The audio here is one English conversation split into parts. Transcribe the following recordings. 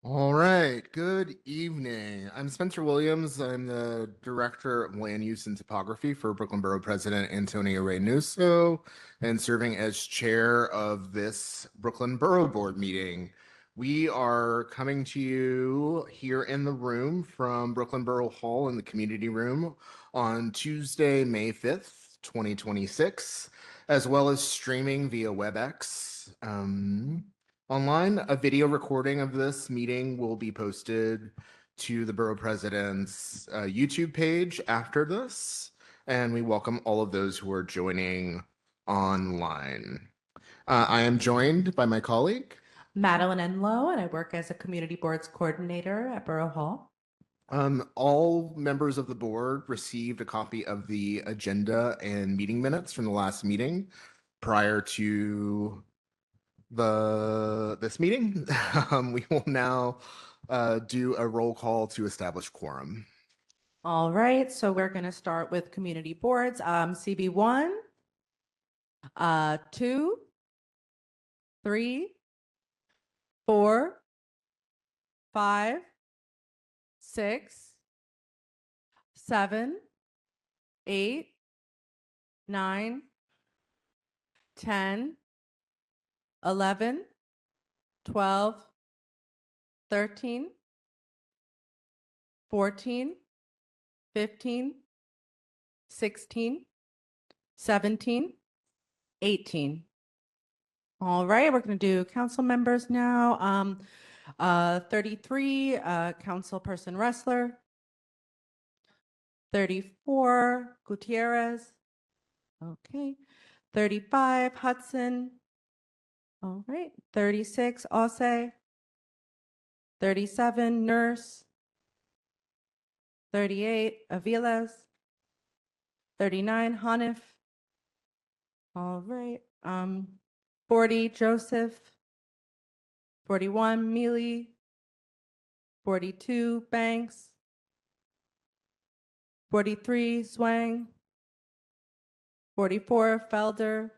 All right, good evening. I'm Spencer Williams. I'm the Director of Land Use and Topography for Brooklyn Borough President Antonio Reynoso and serving as chair of this Brooklyn Borough Board meeting. We are coming to you here in the room from Brooklyn Borough Hall in the community room on Tuesday, May 5th, 2026, as well as streaming via WebEx. Online, a video recording of this meeting will be posted to the Borough President's YouTube page after this, and we welcome all of those who are joining online. I am joined by my colleague. Madeline Enlow, and I work as a community boards coordinator at Borough Hall. All members of the board received a copy of the agenda and meeting minutes from the last meeting prior to this meeting. We will now do a roll call to establish quorum. All right, so we're going to start with community boards. CB1, 2, 3, 4, 5, 6, 7, 8, 9, 10, 11, 12, 13, 14, 15, 16, 17, 18. All right, we're going to do council members now. 33, councilperson Wrestler. 34, Gutierrez. Okay. 35, Hudson. All right. 36, Ose. 37, Nurse. 38, Aviles. 39, Hanif. All right. 40, Joseph. 41, Mealy. 42, Banks. 43, Swang. 44, Felder.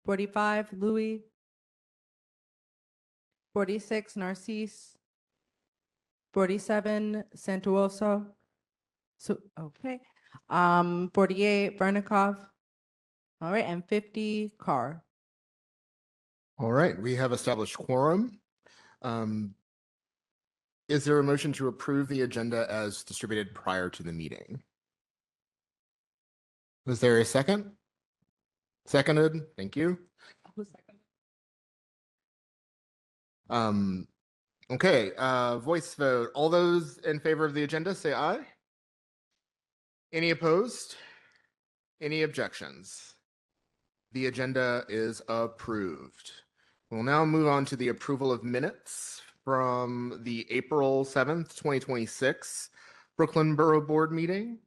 45, Louis. 46, Narcisse. 47, Santuoso. So, okay. 48, Vernikov. All right, and 50, Carr. All right, we have established quorum. Is there a motion to approve the agenda as distributed prior to the meeting? Was there a second? Seconded. Thank you. Okay, voice vote. All those in favor of the agenda, say aye. Any opposed? Any objections? The agenda is approved. We'll now move on to the approval of minutes from the April 7th, 2026 Brooklyn Borough Board meeting.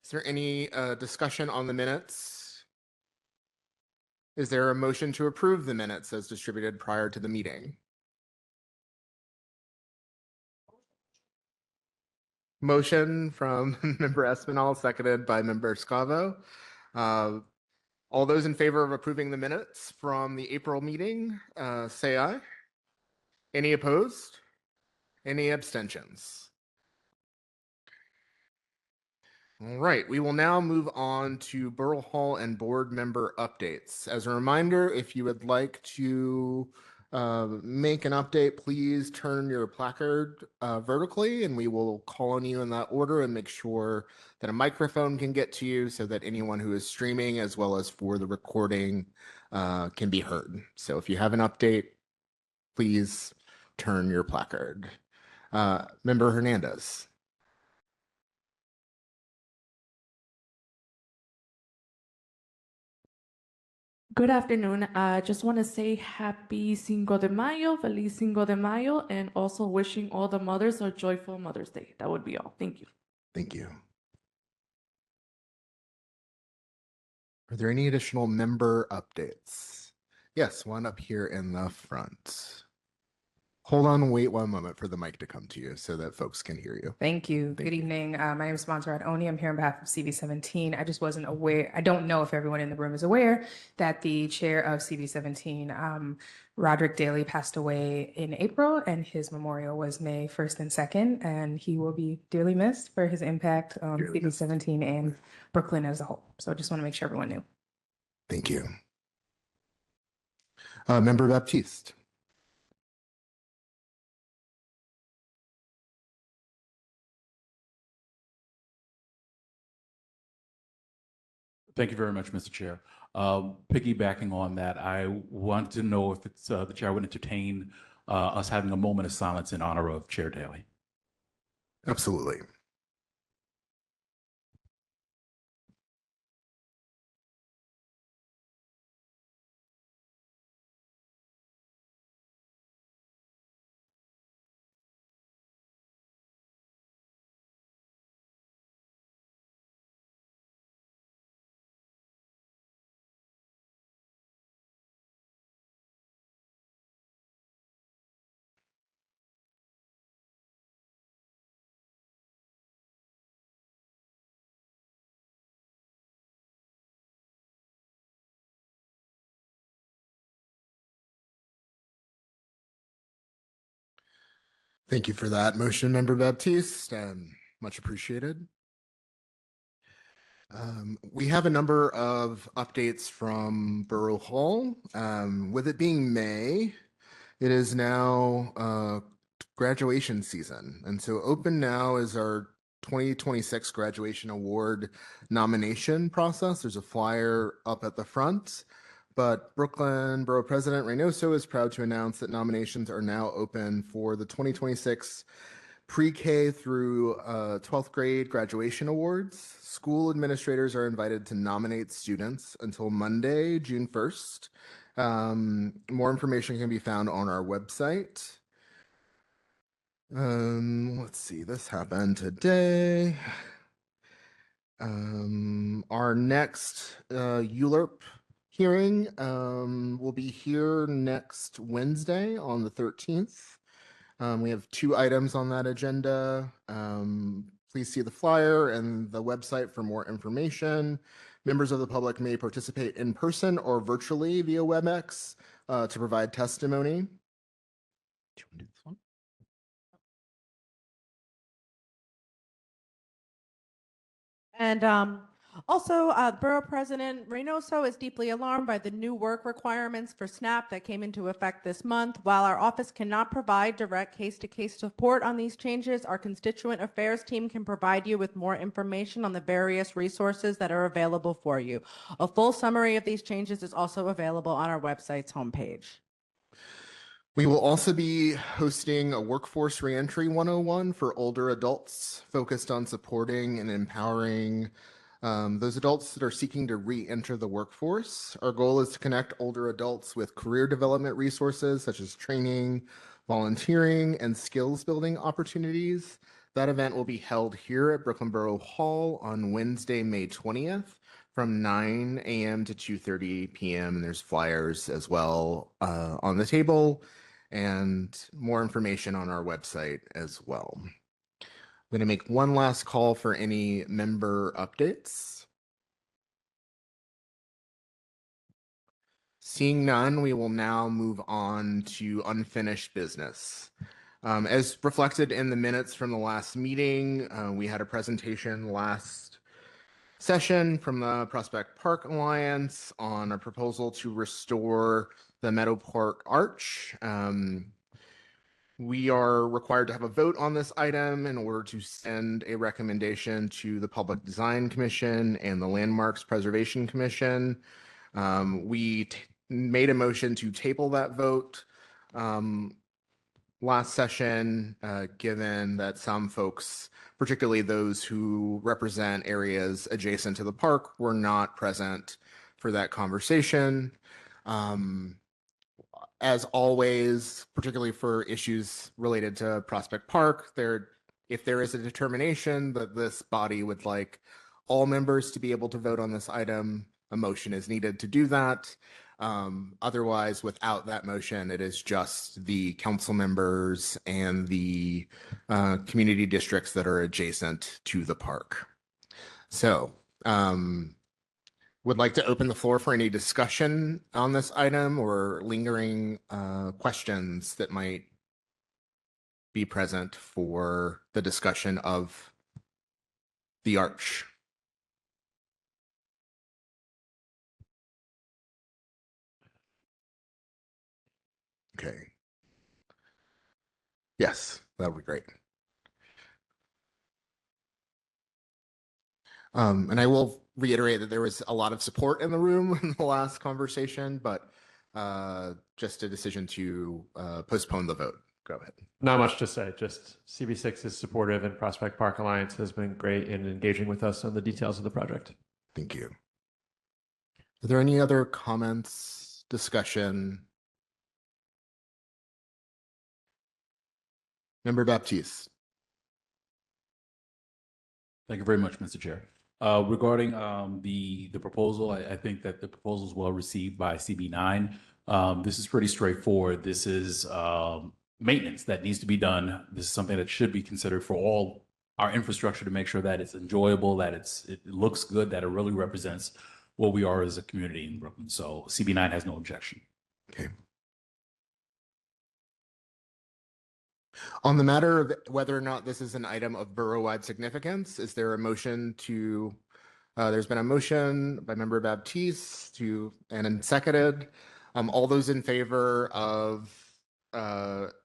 Is there any discussion on the minutes? Is there a motion to approve the minutes as distributed prior to the meeting? Motion from Member Espinal, seconded by Member Scavo. All those in favor of approving the minutes from the April meeting, say aye. Any opposed? Any abstentions? All right, we will now move on to Borough Hall and board member updates. As a reminder, if you would like to make an update, please turn your placard vertically and we will call on you in that order and make sure that a microphone can get to you so that anyone who is streaming as well as for the recording can be heard. So if you have an update, please turn your placard. Member Hernandez. Good afternoon. I just want to say happy Cinco de Mayo, Feliz Cinco de Mayo, and also wishing all the mothers a joyful Mother's Day. That would be all. Thank you. Thank you. Are there any additional member updates? Yes, one up here in the front. Hold on, wait one moment for the mic to come to you so that folks can hear you. Thank you. Good evening. My name is Montserrat Oni. I'm here on behalf of CV17. I just wasn't aware, I don't know if everyone in the room is aware that the chair of CV17, Roderick Daly, passed away in April, and his memorial was May 1st and 2nd, and he will be dearly missed for his impact on Dearly missed. CV17 and Brooklyn as a whole. So I just want to make sure everyone knew. Thank you. Member Baptiste. Thank you very much, Mr. Chair. Piggybacking on that, I want to know if it's the chair would entertain us having a moment of silence in honor of Chair Daly. Absolutely. Thank you for that motion, Member Baptiste. Much appreciated. We have a number of updates from Borough Hall. With it being May, it is now graduation season. And so open now is our 2026 graduation award nomination process. There's a flyer up at the front. But Brooklyn Borough President Reynoso is proud to announce that nominations are now open for the 2026 pre-K through 12th grade graduation awards. School administrators are invited to nominate students until Monday, June 1st. More information can be found on our website. Let's see, this happened today. Our next ULURP hearing will be here next Wednesday on the 13th. We have 2 items on that agenda. Please see the flyer and the website for more information. Members of the public may participate in person or virtually via WebEx to provide testimony. Do you want to do this one? And also, Borough President Reynoso is deeply alarmed by the new work requirements for SNAP that came into effect this month. While our office cannot provide direct case-to-case support on these changes, our constituent affairs team can provide you with more information on the various resources that are available for you. A full summary of these changes is also available on our website's homepage. We will also be hosting a Workforce Reentry 101 for older adults, focused on supporting and empowering those adults that are seeking to re-enter the workforce. Our goal is to connect older adults with career development resources such as training, volunteering, and skills building opportunities. That event will be held here at Brooklyn Borough Hall on Wednesday, May 20th from 9 a.m. to 2:30 p.m. And there's flyers as well on the table and more information on our website as well. I'm going to make one last call for any member updates. Seeing none, we will now move on to unfinished business. As reflected in the minutes from the last meeting, we had a presentation last session from the Prospect Park Alliance on a proposal to restore the Meadow Park Arch. We are required to have a vote on this item in order to send a recommendation to the Public Design Commission and the Landmarks Preservation Commission. We made a motion to table that vote last session, given that some folks, particularly those who represent areas adjacent to the park, were not present for that conversation. As always, particularly for issues related to Prospect Park, if there is a determination that this body would like all members to be able to vote on this item, a motion is needed to do that. Otherwise, without that motion, it is just the council members and the community districts that are adjacent to the park. So, would like to open the floor for any discussion on this item or lingering questions that might be present for the discussion of the arch. Okay. Yes, that would be great. And I will reiterate that there was a lot of support in the room in the last conversation, but just a decision to postpone the vote. Go ahead. Not much to say, just CB6 is supportive and Prospect Park Alliance has been great in engaging with us on the details of the project. Thank you. Are there any other comments, discussion? Member Baptiste. Thank you very much, Mr. Chair. Regarding the proposal, I think that the proposal is well received by CB9. This is pretty straightforward. This is maintenance that needs to be done. This is something that should be considered for all our infrastructure to make sure that it's enjoyable, that it looks good, that it really represents what we are as a community in Brooklyn. So CB9 has no objection. Okay. On the matter of whether or not this is an item of borough-wide significance, is there a motion to, there's been a motion by Member Baptiste to, and seconded. All those in favor of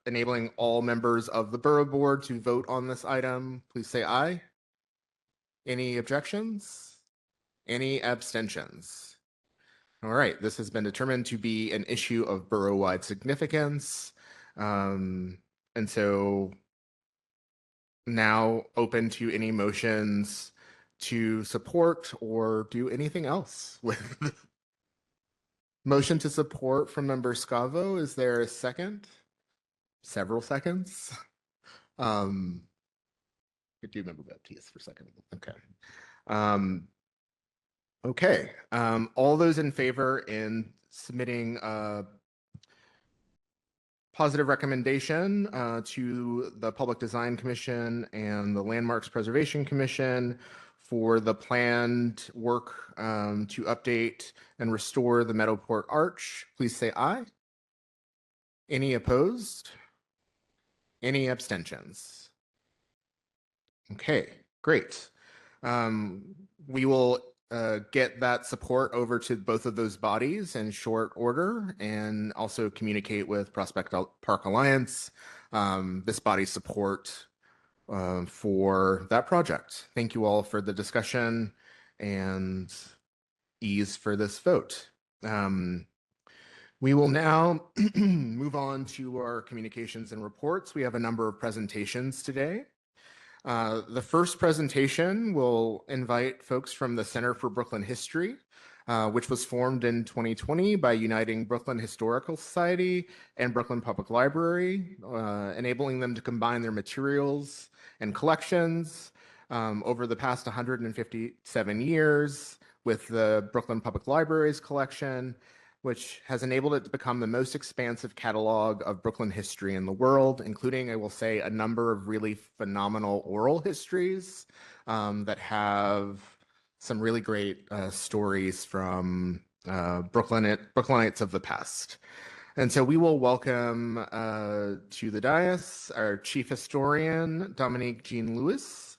enabling all members of the Borough Board to vote on this item, please say aye. Any objections? Any abstentions? All right, this has been determined to be an issue of borough-wide significance. And so now open to any motions to support or do anything else with motion to support from Member Scavo. Is there a second? Several seconds. Could do Member Baptiste for a second. Okay. Okay. All those in favor in submitting positive recommendation to the Public Design Commission and the Landmarks Preservation Commission for the planned work to update and restore the Meadowport Arch, please say aye. Any opposed? Any abstentions? Okay, great. We will get that support over to both of those bodies in short order and also communicate with Prospect Park Alliance this body's support for that project. Thank you all for the discussion and ease for this vote. We will now move on to our communications and reports. We have a number of presentations today. The first presentation will invite folks from the Center for Brooklyn History, which was formed in 2020 by Uniting Brooklyn Historical Society and Brooklyn Public Library, enabling them to combine their materials and collections over the past 157 years with the Brooklyn Public Library's collection, which has enabled it to become the most expansive catalog of Brooklyn history in the world, including, I will say, a number of really phenomenal oral histories that have some really great stories from Brooklynites of the past. And so we will welcome to the dais our chief historian, Dominique Jean Lewis,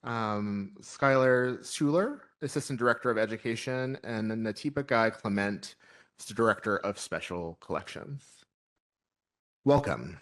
Skylar Schuler, assistant director of education, and Natipa Guy Clement, the Director of Special Collections. Welcome.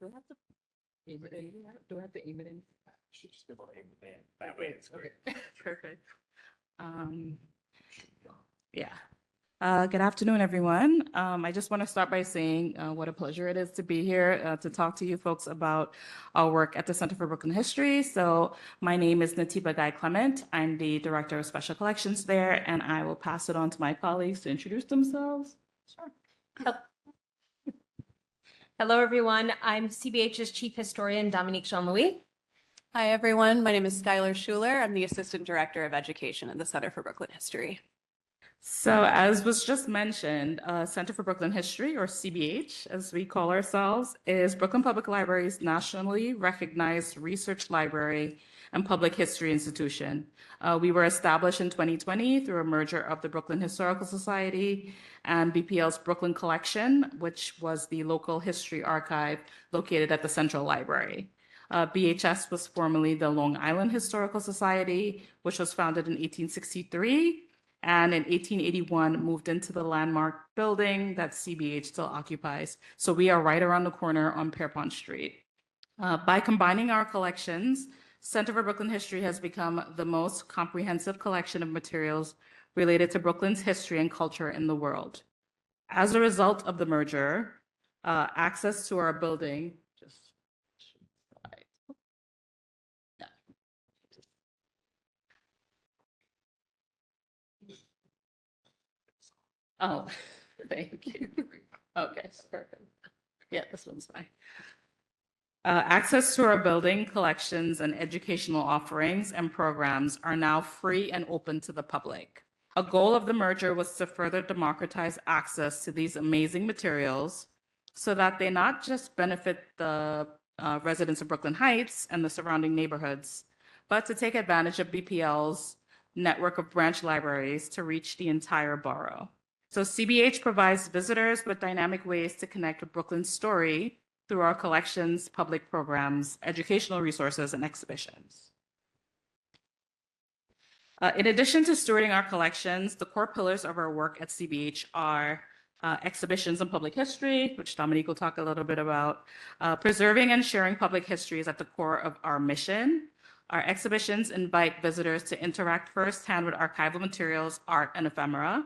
Do I have to aim it in? Should just be able to aim it in. That way it's great. Perfect. Yeah. Good afternoon, everyone. I just want to start by saying what a pleasure it is to be here to talk to you folks about our work at the Center for Brooklyn History. So my name is Natiba Guy Clement. I'm the Director of Special Collections there, and I will pass it on to my colleagues to introduce themselves. Sure. Hello, everyone. I'm CBH's Chief Historian, Dominique Jean-Louis. Hi, everyone. My name is Skylar Schuler. I'm the Assistant Director of Education at the Center for Brooklyn History. So as was just mentioned, Center for Brooklyn History, or CBH, as we call ourselves, is Brooklyn Public Library's nationally recognized research library and public history institution. We were established in 2020 through a merger of the Brooklyn Historical Society and BPL's Brooklyn Collection, which was the local history archive located at the Central Library. BHS was formerly the Long Island Historical Society, which was founded in 1863. And in 1881 moved into the landmark building that CBH still occupies. So we are right around the corner on Pierpont Street. By combining our collections, Center for Brooklyn History has become the most comprehensive collection of materials related to Brooklyn's history and culture in the world. As a result of the merger, access to our building, oh, thank you. Okay, perfect. Yeah, this one's fine. Access to our building, collections, and educational offerings and programs are now free and open to the public. A goal of the merger was to further democratize access to these amazing materials so that they not just benefit the residents of Brooklyn Heights and the surrounding neighborhoods, but to take advantage of BPL's network of branch libraries to reach the entire borough. So CBH provides visitors with dynamic ways to connect with Brooklyn's story through our collections, public programs, educational resources, and exhibitions. In addition to stewarding our collections, the core pillars of our work at CBH are exhibitions and public history, which Dominique will talk a little bit about. Preserving and sharing public history is at the core of our mission. Our exhibitions invite visitors to interact firsthand with archival materials, art, and ephemera.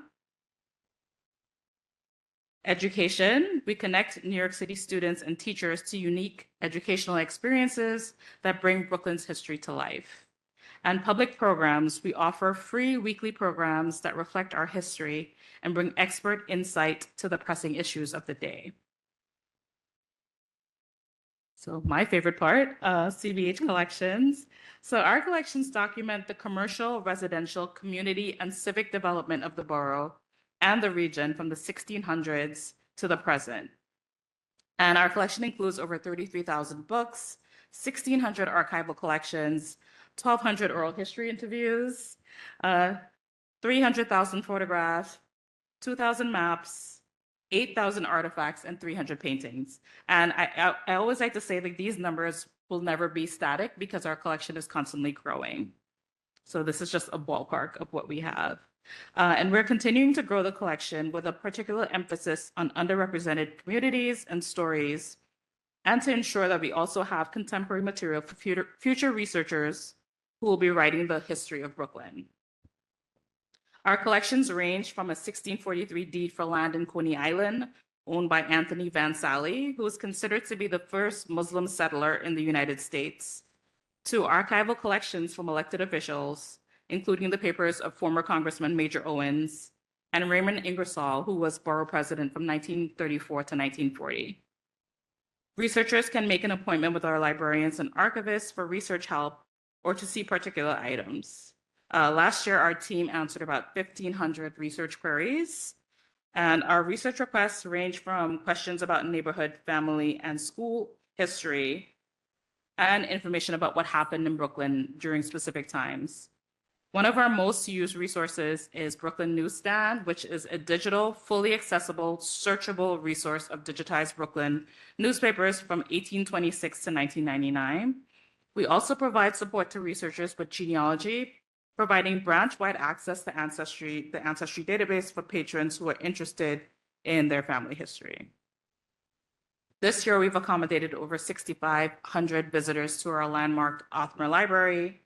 Education, we connect New York City students and teachers to unique educational experiences that bring Brooklyn's history to life. And public programs, we offer free weekly programs that reflect our history and bring expert insight to the pressing issues of the day. So my favorite part, CBH collections. So our collections document the commercial, residential, community, and civic development of the borough and the region from the 1600s to the present. And our collection includes over 33,000 books, 1,600 archival collections, 1,200 oral history interviews, 300,000 photographs, 2,000 maps, 8,000 artifacts, and 300 paintings. And I always like to say that these numbers will never be static because our collection is constantly growing. So this is just a ballpark of what we have. And we're continuing to grow the collection with a particular emphasis on underrepresented communities and stories, and to ensure that we also have contemporary material for future researchers who will be writing the history of Brooklyn. Our collections range from a 1643 deed for land in Coney Island, owned by Anthony Van Sally, who is considered to be the first Muslim settler in the United States, to archival collections from elected officials, including the papers of former Congressman Major Owens and Raymond Ingersoll, who was borough president from 1934 to 1940. Researchers can make an appointment with our librarians and archivists for research help or to see particular items. Last year, our team answered about 1,500 research queries, and our research requests range from questions about neighborhood, family, and school history, and information about what happened in Brooklyn during specific times. One of our most used resources is Brooklyn Newsstand, which is a digital, fully accessible, searchable resource of digitized Brooklyn newspapers from 1826 to 1999. We also provide support to researchers with genealogy, providing branch-wide access to the Ancestry database for patrons who are interested in their family history. This year, we've accommodated over 6,500 visitors to our landmarked Othmer Library,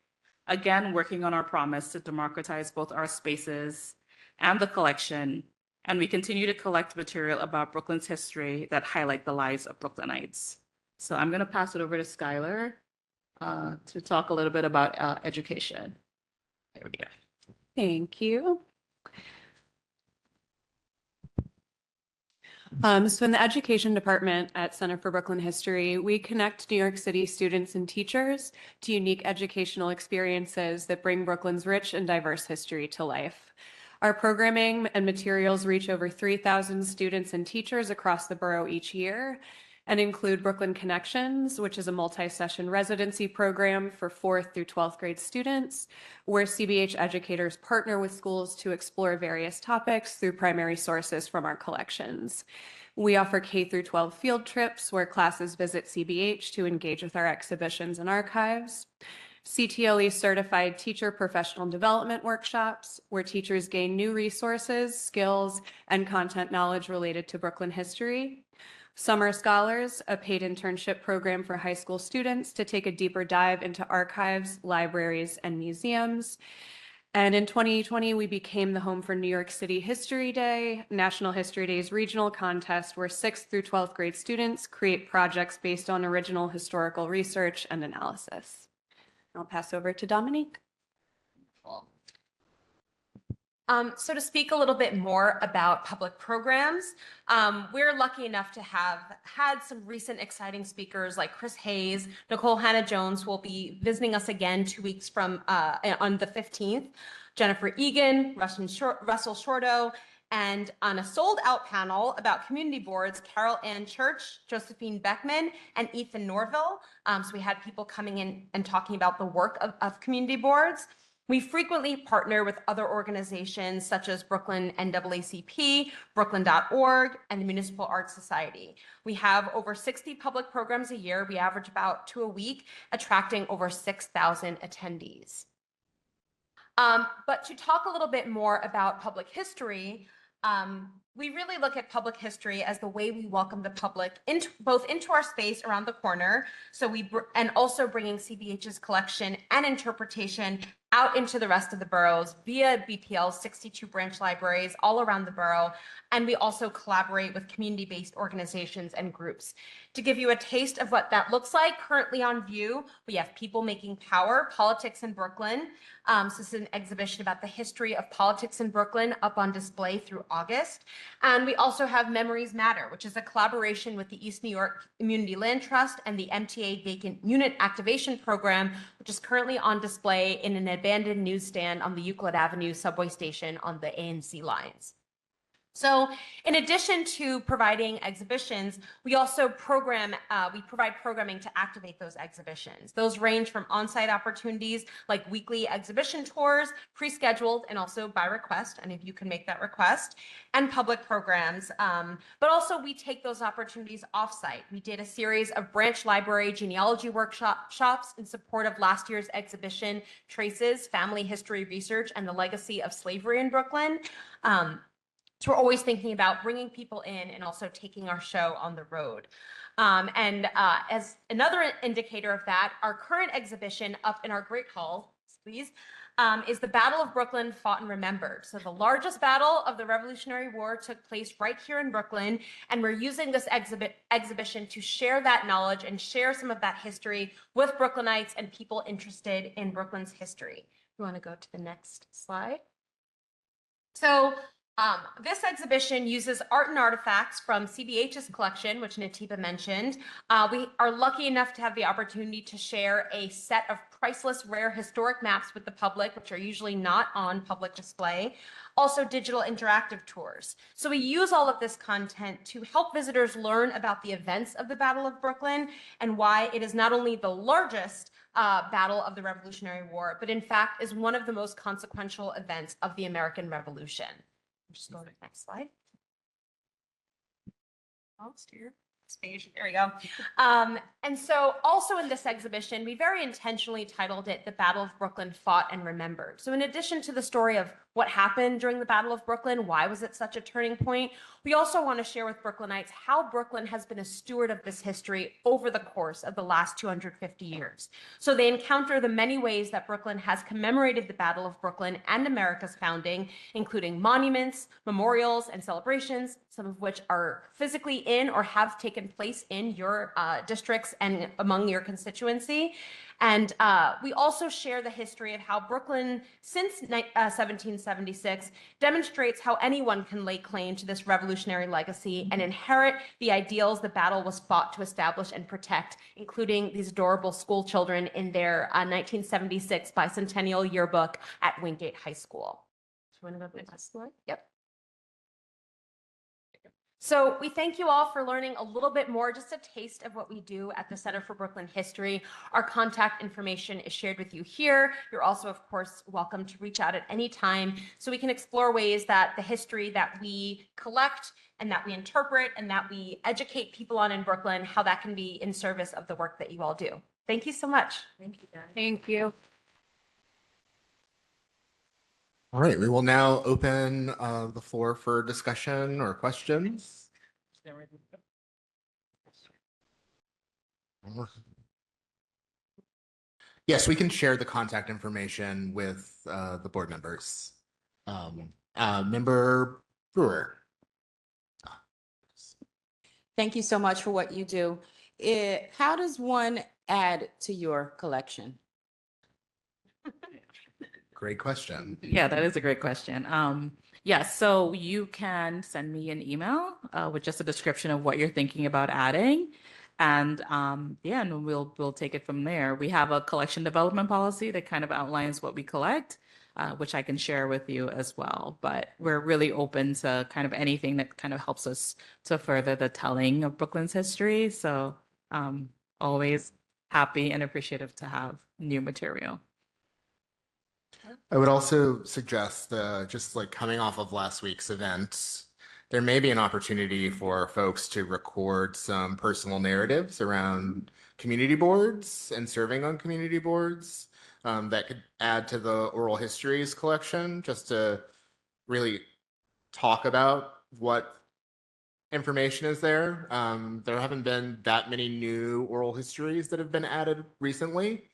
again, working on our promise to democratize both our spaces and the collection And we continue to collect material about Brooklyn's history that highlight the lives of Brooklynites. So I'm going to pass it over to Skylar to talk a little bit about education. There we go. Thank you. So in the education department at Center for Brooklyn History, we connect New York City students and teachers to unique educational experiences that bring Brooklyn's rich and diverse history to life. Our programming and materials reach over 3,000 students and teachers across the borough each year and include Brooklyn Connections, which is a multi-session residency program for 4th through 12th grade students, where CBH educators partner with schools to explore various topics through primary sources from our collections. We offer K through 12 field trips where classes visit CBH to engage with our exhibitions and archives. CTLE certified teacher professional development workshops where teachers gain new resources, skills, and content knowledge related to Brooklyn history. Summer Scholars, a paid internship program for high school students to take a deeper dive into archives, libraries, and museums. And in 2020, we became the home for New York City History Day, National History Day's regional contest, where 6th through 12th grade students create projects based on original historical research and analysis. I'll pass over to Dominique. So to speak a little bit more about public programs, we're lucky enough to have had some recent exciting speakers like Chris Hayes, Nicole Hannah-Jones, who will be visiting us again 2 weeks from on the 15th, Jennifer Egan, Russell Shorto, and on a sold-out panel about community boards, Carol Ann Church, Josephine Beckman, and Ethan Norville. So we had people coming in and talking about the work of community boards. We frequently partner with other organizations such as Brooklyn NAACP, Brooklyn.org, and the Municipal Arts Society. We have over 60 public programs a year. We average about 2 a week, attracting over 6,000 attendees. But to talk a little bit more about public history, we really look at public history as the way we welcome the public both into our space around the corner. So and also bringing CBH's collection and interpretation out into the rest of the boroughs via BPL's 62 branch libraries all around the borough. And we also collaborate with community-based organizations and groups. To give you a taste of what that looks like, currently on view, we have People Making Power, Politics in Brooklyn. So this is an exhibition about the history of politics in Brooklyn up on display through August. And we also have Memories Matter, which is a collaboration with the East New York Community Land Trust and the MTA Vacant Unit Activation Program, which is currently on display in an abandoned newsstand on the Euclid Avenue subway station on the ANC lines. So in addition to providing exhibitions, we also provide programming to activate those exhibitions. Those range from on-site opportunities like weekly exhibition tours, pre-scheduled and also by request, and if you can make that request, and public programs. But also we take those opportunities off-site. We did a series of branch library genealogy workshops in support of last year's exhibition, Traces, Family History Research and the Legacy of Slavery in Brooklyn. So we're always thinking about bringing people in and also taking our show on the road. As another indicator of that, our current exhibition up in our Great Hall, please, is the Battle of Brooklyn Fought and Remembered. So the largest battle of the Revolutionary War took place right here in Brooklyn, and we're using this exhibition to share that knowledge and share some of that history with Brooklynites and people interested in Brooklyn's history. You want to go to the next slide? So this exhibition uses art and artifacts from CBH's collection, which Natiba mentioned. We are lucky enough to have the opportunity to share a set of priceless, rare historic maps with the public, which are usually not on public display. Also digital interactive tours. So we use all of this content to help visitors learn about the events of the Battle of Brooklyn and why it is not only the largest battle of the Revolutionary War, but in fact is one of the most consequential events of the American Revolution. Just go to the next slide. Almost here. Page. There we go. And so also in this exhibition, we very intentionally titled it The Battle of Brooklyn Fought and Remembered. So in addition to the story of what happened during the Battle of Brooklyn, why was it such a turning point, we also want to share with Brooklynites how Brooklyn has been a steward of this history over the course of the last 250 years. So they encounter the many ways that Brooklyn has commemorated the Battle of Brooklyn and America's founding, including monuments, memorials, and celebrations, some of which are physically in or have taken place in your districts and among your constituency. And we also share the history of how Brooklyn, since 1776, demonstrates how anyone can lay claim to this revolutionary legacy and inherit the ideals the battle was fought to establish and protect, including these adorable school children in their 1976 bicentennial yearbook at Wingate High School. Do you want to go to the next slide? Yep. So we thank you all for learning a little bit more, just a taste of what we do at the Center for Brooklyn History. Our contact information is shared with you here. You're also, of course, welcome to reach out at any time so we can explore ways that the history that we collect and that we interpret and that we educate people on in Brooklyn, how that can be in service of the work that you all do. Thank you so much. Thank you, Dan. Thank you. All right, we will now open the floor for discussion or questions. Yes, we can share the contact information with the board members. Member Brewer. Thank you so much for what you do. How does one add to your collection? Great question. Yeah, that is a great question. Yes, so you can send me an email with just a description of what you're thinking about adding. And yeah, and we'll take it from there. We have a collection development policy that kind of outlines what we collect, which I can share with you as well. But we're really open to kind of anything that kind of helps us to further the telling of Brooklyn's history. So always happy and appreciative to have new material. I would also suggest just like coming off of last week's event, there may be an opportunity for folks to record some personal narratives around community boards and serving on community boards that could add to the oral histories collection, just to really talk about what information is there. There haven't been that many new oral histories that have been added recently.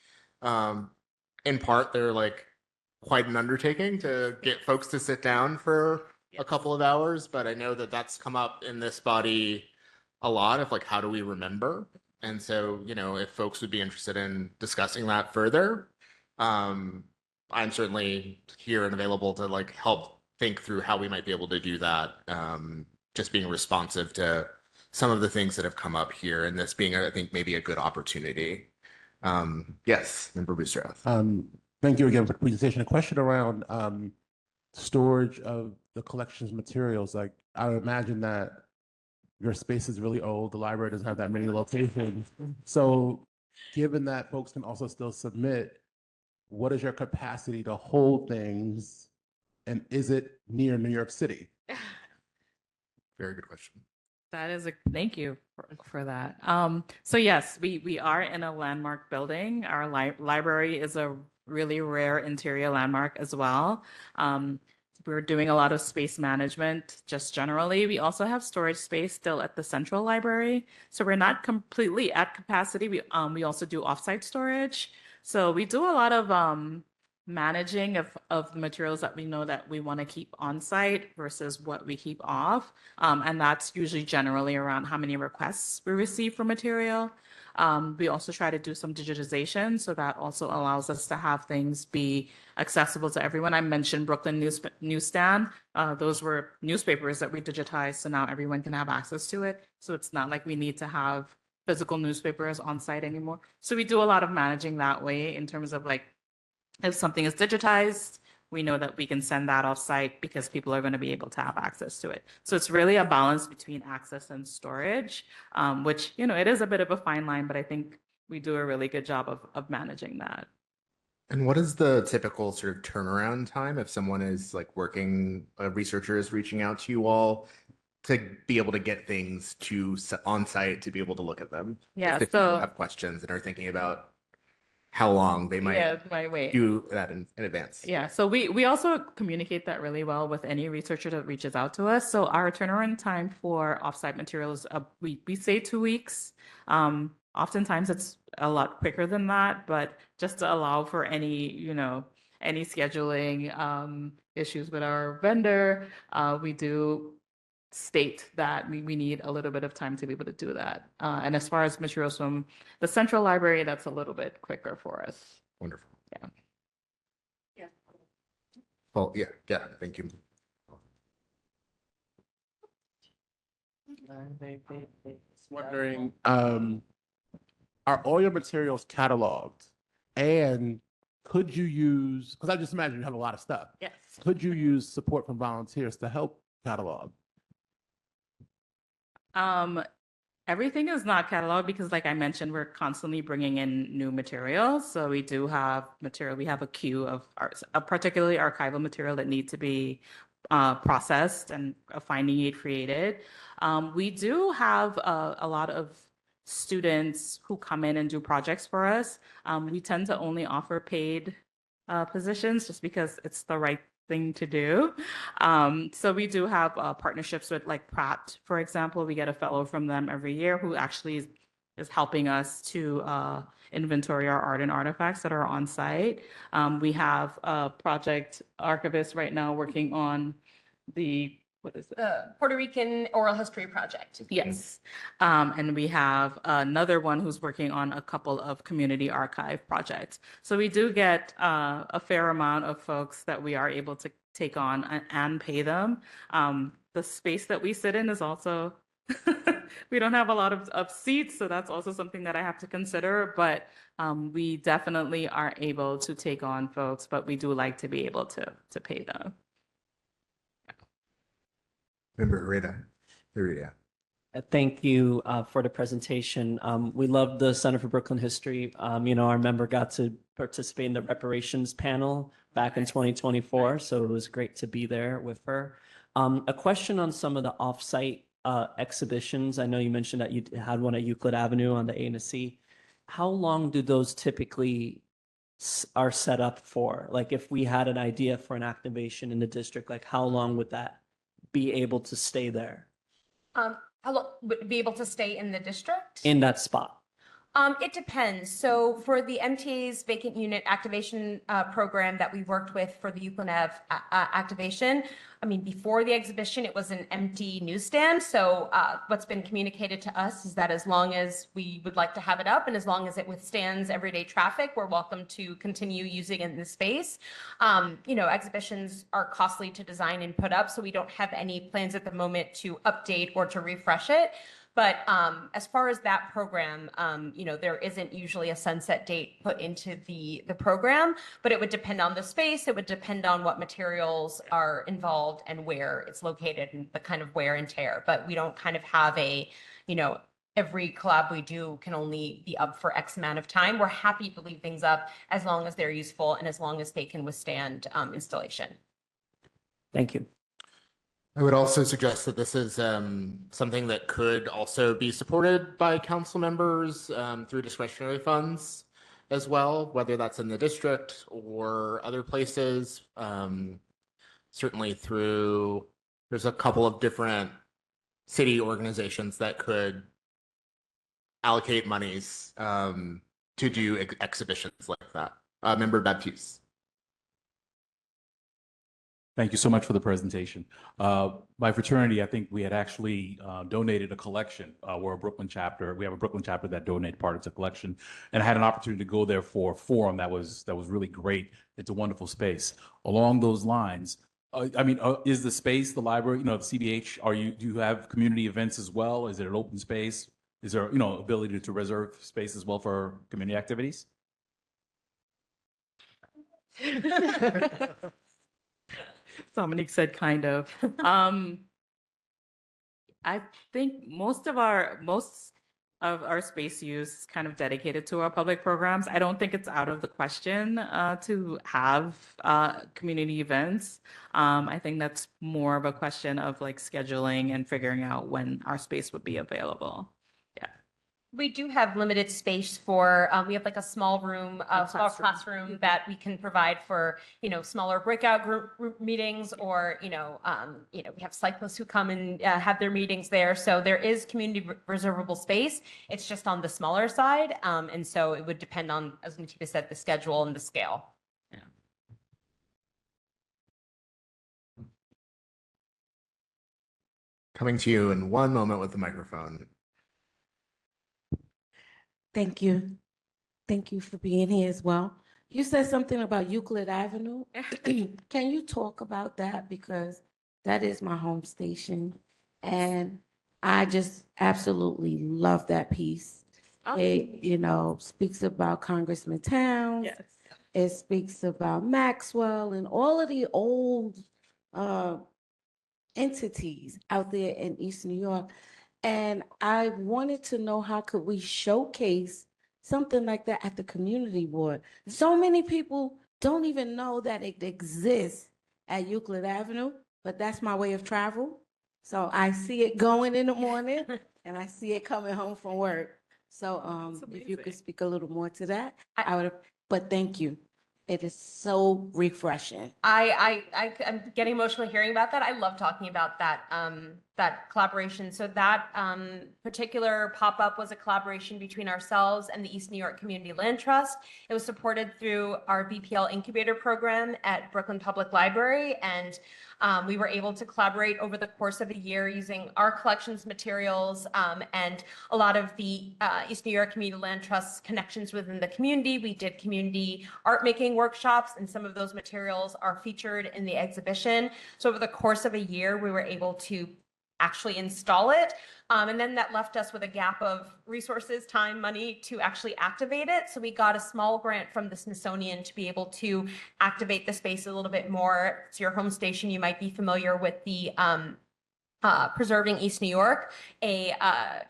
In part, they're like quite an undertaking to get folks to sit down for a couple of hours, but I know that that's come up in this body a lot of like, how do we remember? And so, you know, if folks would be interested in discussing that further, I'm certainly here and available to like help think through how we might be able to do that. Just being responsive to some of the things that have come up here, and this being, I think, maybe a good opportunity. Yes, Member Boosterhouse. Thank you again for the presentation. A question around storage of the collection's materials. Like, I would imagine that your space is really old. The library doesn't have that many locations. So given that folks can also still submit, what is your capacity to hold things? And is it near New York City? Very good question. That is thank you for that. So yes, we are in a landmark building. Our library is a really rare interior landmark as well. We're doing a lot of space management just generally. We also have storage space still at the central library. So we're not completely at capacity. We also do offsite storage. So we do a lot of managing of the materials that we know that we want to keep on site versus what we keep off. And that's usually generally around how many requests we receive for material. We also try to do some digitization, so that also allows us to have things be accessible to everyone. I mentioned Brooklyn Newsstand. Those were newspapers that we digitized, so now everyone can have access to it. So it's not like we need to have physical newspapers on site anymore. So we do a lot of managing that way in terms of like, if something is digitized, we know that we can send that off site because people are going to be able to have access to it. So it's really a balance between access and storage, which, you know, it is a bit of a fine line, but I think we do a really good job of managing that. And what is the typical sort of turnaround time if someone is like working, a researcher is reaching out to you all? to be able to get things on site to be able to look at them. Yeah, If people so have questions and are thinking about how long they yeah, might my wait. do that in advance. Yeah, so we also communicate that really well with any researcher that reaches out to us. So our turnaround time for offsite materials, we say 2 weeks. Oftentimes it's a lot quicker than that, but just to allow for any, any scheduling issues with our vendor, we do state that we need a little bit of time to be able to do that. And as far as materials from the central library, that's a little bit quicker for us. Wonderful. Yeah. Well, yeah, thank you. Wondering, are all your materials cataloged? And could you use, because I just imagine you have a lot of stuff. Yes. Could you use support from volunteers to help catalog? Everything is not cataloged because, like I mentioned, we're constantly bringing in new materials. So we do have material. We have a queue of particularly archival material that need to be processed and a finding aid created. We do have a lot of students who come in and do projects for us. We tend to only offer paid positions just because it's the right thing to do. So we do have partnerships with like Pratt, for example. We get a fellow from them every year who actually is helping us to inventory our art and artifacts that are on site. We have a project archivist right now working on what is it? Puerto Rican Oral History Project. Yes. And we have another one who's working on a couple of community archive projects. So we do get a fair amount of folks that we are able to take on and pay them. The space that we sit in is also, we don't have a lot of seats, so that's also something that I have to consider. But we definitely are able to take on folks, but we do like to be able to pay them. Member Herrera. Thank you for the presentation. We love the Center for Brooklyn History. Our member got to participate in the reparations panel back in 2024, so it was great to be there with her. A question on some of the off-site exhibitions. I know you mentioned that you had one at Euclid Avenue on the A and the C. How long do those typically are set up for? Like if we had an idea for an activation in the district, like how long would that be able to stay there? How long would be able to stay in the district? In that spot? It depends. So for the MTA's vacant unit activation program that we worked with for the Euclid Ave activation, I mean, before the exhibition, it was an empty newsstand. So what's been communicated to us is that as long as we would like to have it up and as long as it withstands everyday traffic, we're welcome to continue using it in the space. Exhibitions are costly to design and put up, so we don't have any plans at the moment to update or to refresh it. But as far as that program, there isn't usually a sunset date put into the program, but it would depend on the space. It would depend on what materials are involved and where it's located and the kind of wear and tear. But we don't kind of have every collab we do can only be up for X amount of time. We're happy to leave things up as long as they're useful and as long as they can withstand installation. Thank you. I would also suggest that this is something that could also be supported by council members through discretionary funds as well, whether that's in the district or other places. Certainly there's a couple of different city organizations that could allocate monies to do exhibitions like that. Member Baptiste. Thank you so much for the presentation. My fraternity, I think we had actually donated a collection. We're a Brooklyn chapter. We have a Brooklyn chapter that donated part of the collection, and I had an opportunity to go there for a forum that was really great. It's a wonderful space. Along those lines, is the space, the library, the CBH, do you have community events as well? Is it an open space? Is there, ability to reserve space as well for community activities? Dominique said kind of. I think most of our space use is kind of dedicated to our public programs. I don't think it's out of the question to have community events. I think that's more of a question of like scheduling and figuring out when our space would be available. Yeah. We do have limited space for, we have like a small room, a small classroom that we can provide for, smaller breakout group meetings, or, we have cyclists who come and have their meetings there. So there is community reservable space. It's just on the smaller side. And so it would depend on, as Nativa said, the schedule and the scale. Coming to you in one moment with the microphone. Thank you. Thank you for being here as well. You said something about Euclid Avenue. Can you talk about that? Because that is my home station, and I just absolutely love that piece. It, speaks about Congressman Towns. Yes. It speaks about Maxwell and all of the old entities out there in East New York. And I wanted to know, how could we showcase something like that at the community board? So many people don't even know that it exists at Euclid Avenue, but that's my way of travel. So I see it going in the morning and I see it coming home from work. So if you could speak a little more to that, I would, but thank you. It is so refreshing. I'm getting emotional hearing about that. I love talking about that that collaboration. So that particular pop-up was a collaboration between ourselves and the East New York Community Land Trust. It was supported through our BPL incubator program at Brooklyn Public Library, and we were able to collaborate over the course of a year using our collections materials and a lot of the East New York Community Land Trust's connections within the community. We did community art making workshops, and some of those materials are featured in the exhibition. So over the course of a year, we were able to actually install it. And then that left us with a gap of resources, time, money to actually activate it. So we got a small grant from the Smithsonian to be able to activate the space a little bit more. It's your home station. You might be familiar with the Preserving East New York, a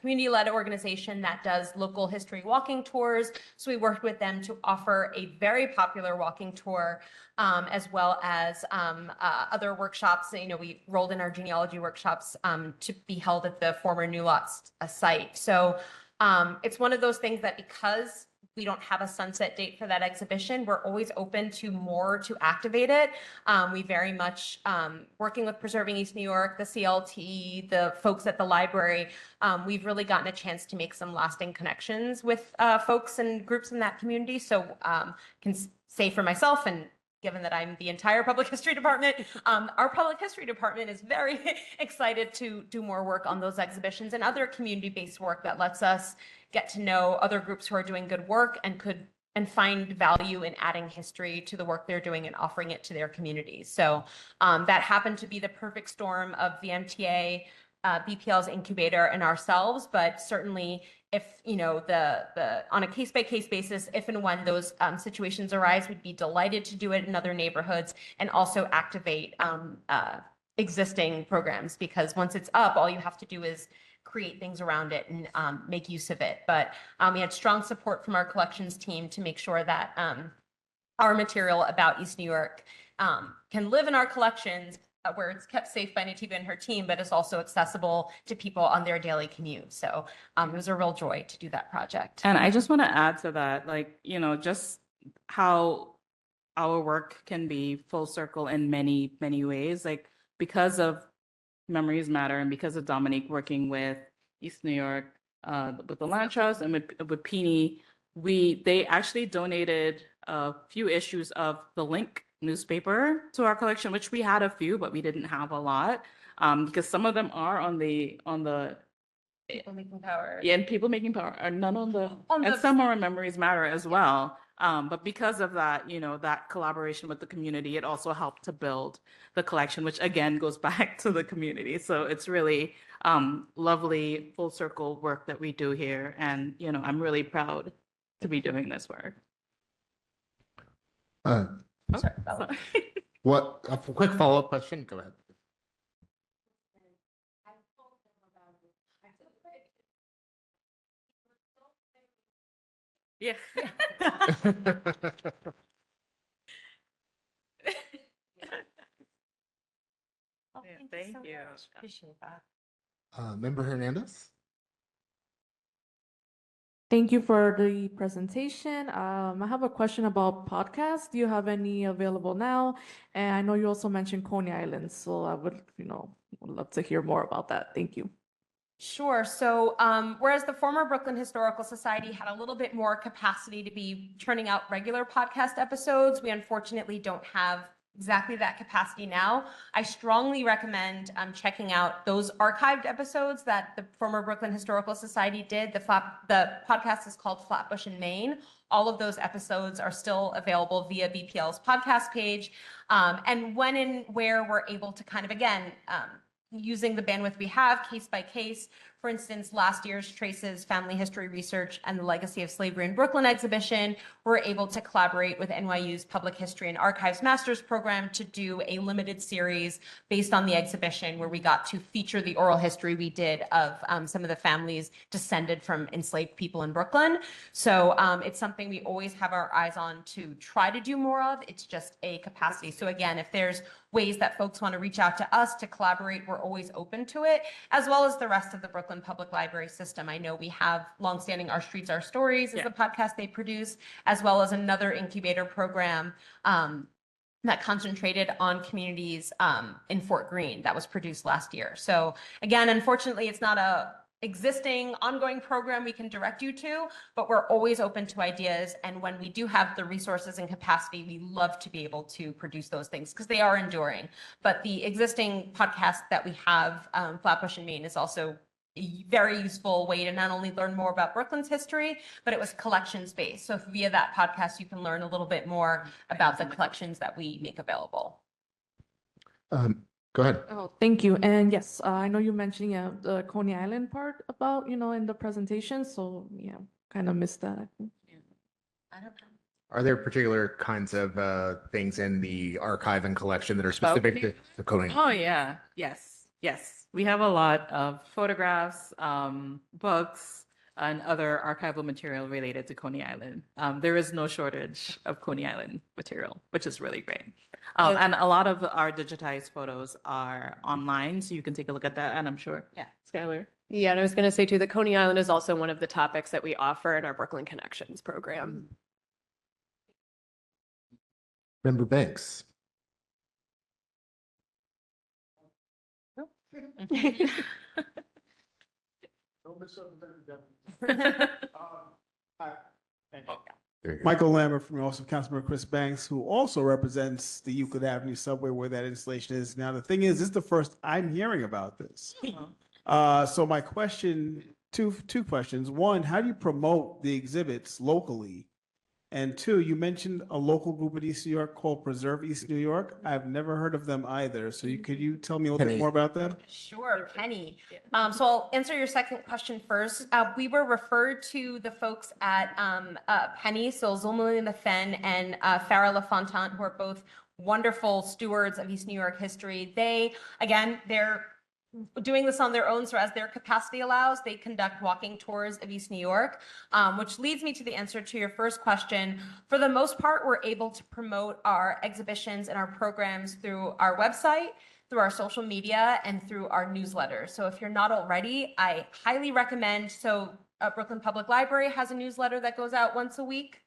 community-led organization that does local history walking tours. So we worked with them to offer a very popular walking tour, as well as other workshops. We rolled in our genealogy workshops to be held at the former New Lots site. So it's one of those things that, because we don't have a sunset date for that exhibition, we're always open to more to activate it. We very much, working with Preserving East New York, the CLT, the folks at the library, we've really gotten a chance to make some lasting connections with folks and groups in that community. So can say for myself, and given that I'm the entire public history department, our public history department is very excited to do more work on those exhibitions and other community-based work that lets us get to know other groups who are doing good work and find value in adding history to the work they're doing and offering it to their communities. So that happened to be the perfect storm of the MTA, BPL's incubator, and ourselves. But certainly, if on a case-by-case basis, if and when those situations arise, we'd be delighted to do it in other neighborhoods and also activate existing programs, because once it's up, all you have to do is create things around it and make use of it. But we had strong support from our collections team to make sure that our material about East New York can live in our collections, where it's kept safe by Nativa and her team, but is also accessible to people on their daily commute. So it was a real joy to do that project. And I just want to add to that, just how our work can be full circle in many, many ways. Because of Memories Matter, and because of Dominique working with East New York, with the Land Trust and with Peony, they actually donated a few issues of the Link newspaper to our collection, which we had a few, but we didn't have a lot, because some of them are on the People Making Power. Yeah, and People Making Power are none and some are on Memories Matter as well. But because of that, that collaboration with the community, it also helped to build the collection, which again goes back to the community. So it's really lovely full circle work that we do here. And, I'm really proud to be doing this work. What a quick follow-up question? Go ahead. Yeah. Thank you. Appreciate that. Member Hernandez? Thank you for the presentation. I have a question about podcasts. Do you have any available now? And I know you also mentioned Coney Island, so I would, would love to hear more about that. Thank you. Sure. So, whereas the former Brooklyn Historical Society had a little bit more capacity to be churning out regular podcast episodes, we unfortunately don't have exactly that capacity now. I strongly recommend checking out those archived episodes that the former Brooklyn Historical Society did. The podcast is called Flatbush in Maine. All of those episodes are still available via BPL's podcast page. And when and where we're able to kind of, again, using the bandwidth we have case by case. For instance, last year's Trace's Family History Research and the Legacy of Slavery in Brooklyn exhibition, we're able to collaborate with NYU's Public History and Archives Master's Program to do a limited series based on the exhibition where we got to feature the oral history we did of some of the families descended from enslaved people in Brooklyn. So it's something we always have our eyes on to try to do more of. It's just a capacity. So again, if there's ways that folks want to reach out to us to collaborate, we're always open to it, as well as the rest of the Brooklyn Public Library system. I know we have longstanding Our Streets, Our Stories is a podcast they produce, as well as another incubator program that concentrated on communities in Fort Greene that was produced last year. So again, unfortunately, it's not a existing ongoing program we can direct you to, but we're always open to ideas. And when we do have the resources and capacity, we love to be able to produce those things because they are enduring. But the existing podcast that we have, Flatbush in Maine, is also a very useful way to not only learn more about Brooklyn's history, but it was collections based. So via that podcast, you can learn a little bit more about the collections that we make available. Go ahead. Oh, thank you. And yes, I know you mentioned the Coney Island part about, in the presentation. So yeah, kind of missed that. I think. I don't know. Are there particular kinds of things in the archive and collection that are specific to the Coney? Oh, yeah. Yes. Yes. We have a lot of photographs, books, and other archival material related to Coney Island. There is no shortage of Coney Island material, which is really great. And a lot of our digitized photos are online, so you can take a look at that, and I'm sure, Skylar. Yeah, and I was going to say too, that Coney Island is also one of the topics that we offer in our Brooklyn Connections program. Member Banks. Michael Lambert from also Councilmember Chris Banks, who also represents the Euclid Avenue subway where that installation is. Now, the thing is, this is the first I'm hearing about this. So my question, two questions. One, how do you promote the exhibits locally? And two, you mentioned a local group in East New York called Preserve East New York. I've never heard of them either. So could you tell me a little bit more about them? Sure, Penny. So I'll answer your second question first. We were referred to the folks at Penny, so Zulma Lefen and Farah LaFontant, who are both wonderful stewards of East New York history. They're doing this on their own, so as their capacity allows, they conduct walking tours of East New York, which leads me to the answer to your first question. For the most part, we're able to promote our exhibitions and our programs through our website, through our social media, and through our newsletter. So if you're not already, I highly recommend, Brooklyn Public Library has a newsletter that goes out once a week.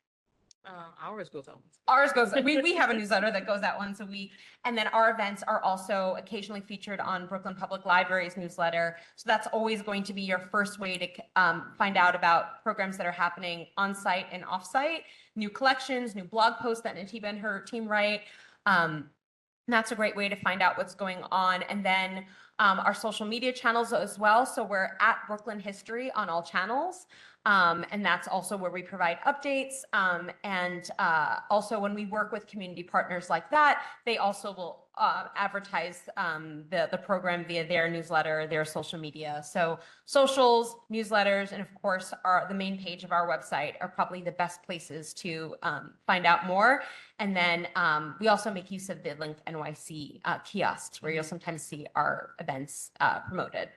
Ours goes out. We have a newsletter that goes out once a week. And then our events are also occasionally featured on Brooklyn Public Library's newsletter. So that's always going to be your first way to find out about programs that are happening on site and off site, new collections, new blog posts that Natiba and her team write. That's a great way to find out what's going on. And then our social media channels as well. So we're at Brooklyn History on all channels. And that's also where we provide updates. And also when we work with community partners like that, they also will advertise the program via their newsletter, their social media. So socials, newsletters, and of course, the main page of our website are probably the best places to find out more. And then we also make use of the Link NYC kiosks where you'll sometimes see our events promoted.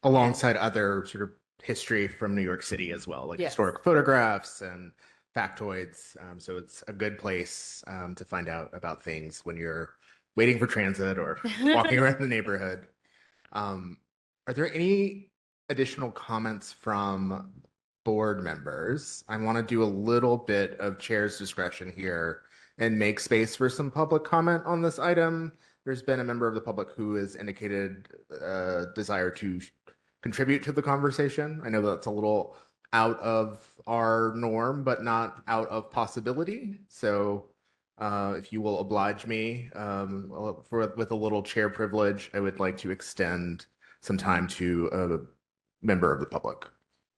Alongside other sort of history from New York City as well, like Yes. historic photographs and factoids. So it's a good place to find out about things when you're waiting for transit or walking around the neighborhood. Are there any additional comments from board members? I want to do a little bit of chair's discretion here and make space for some public comment on this item. There's been a member of the public who has indicated a desire to contribute to the conversation. I know that's a little out of our norm, but not out of possibility. So if you will oblige me with a little chair privilege, I would like to extend some time to a member of the public.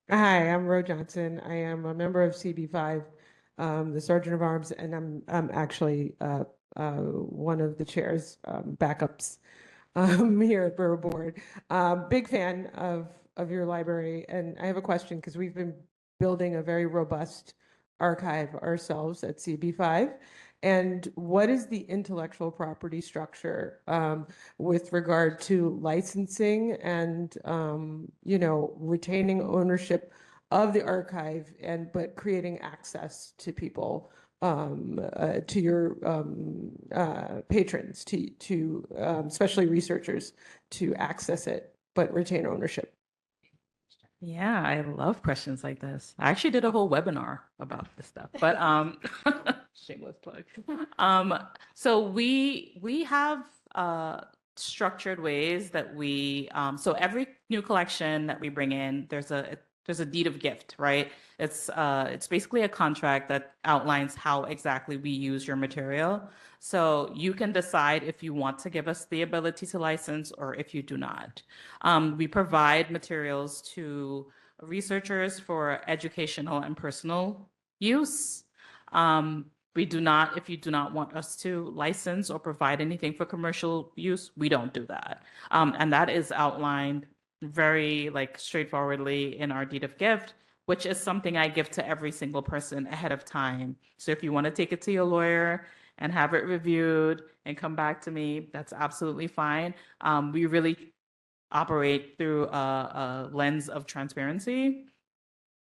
Hi, I'm Ro Johnson. I am a member of CB5, the Sergeant of Arms, and I'm actually one of the chair's backups here at Borough Board. Big fan of your library, and I have a question because we've been building a very robust archive ourselves at CB5. And what is the intellectual property structure with regard to licensing and retaining ownership of the archive but creating access to people, to your patrons, to especially researchers, to access it but retain ownership? Yeah, I love questions like this. I actually did a whole webinar about this stuff, but shameless plug. So we have structured ways that we so every new collection that we bring in, there's a deed of gift, right? It's basically a contract that outlines how exactly we use your material. So you can decide if you want to give us the ability to license or if you do not. We provide materials to researchers for educational and personal use. We do not, if you do not want us to license or provide anything for commercial use, we don't do that. And that is outlined very straightforwardly in our deed of gift, which is something I give to every single person ahead of time. So if you want to take it to your lawyer and have it reviewed and come back to me, that's absolutely fine. We really operate through a lens of transparency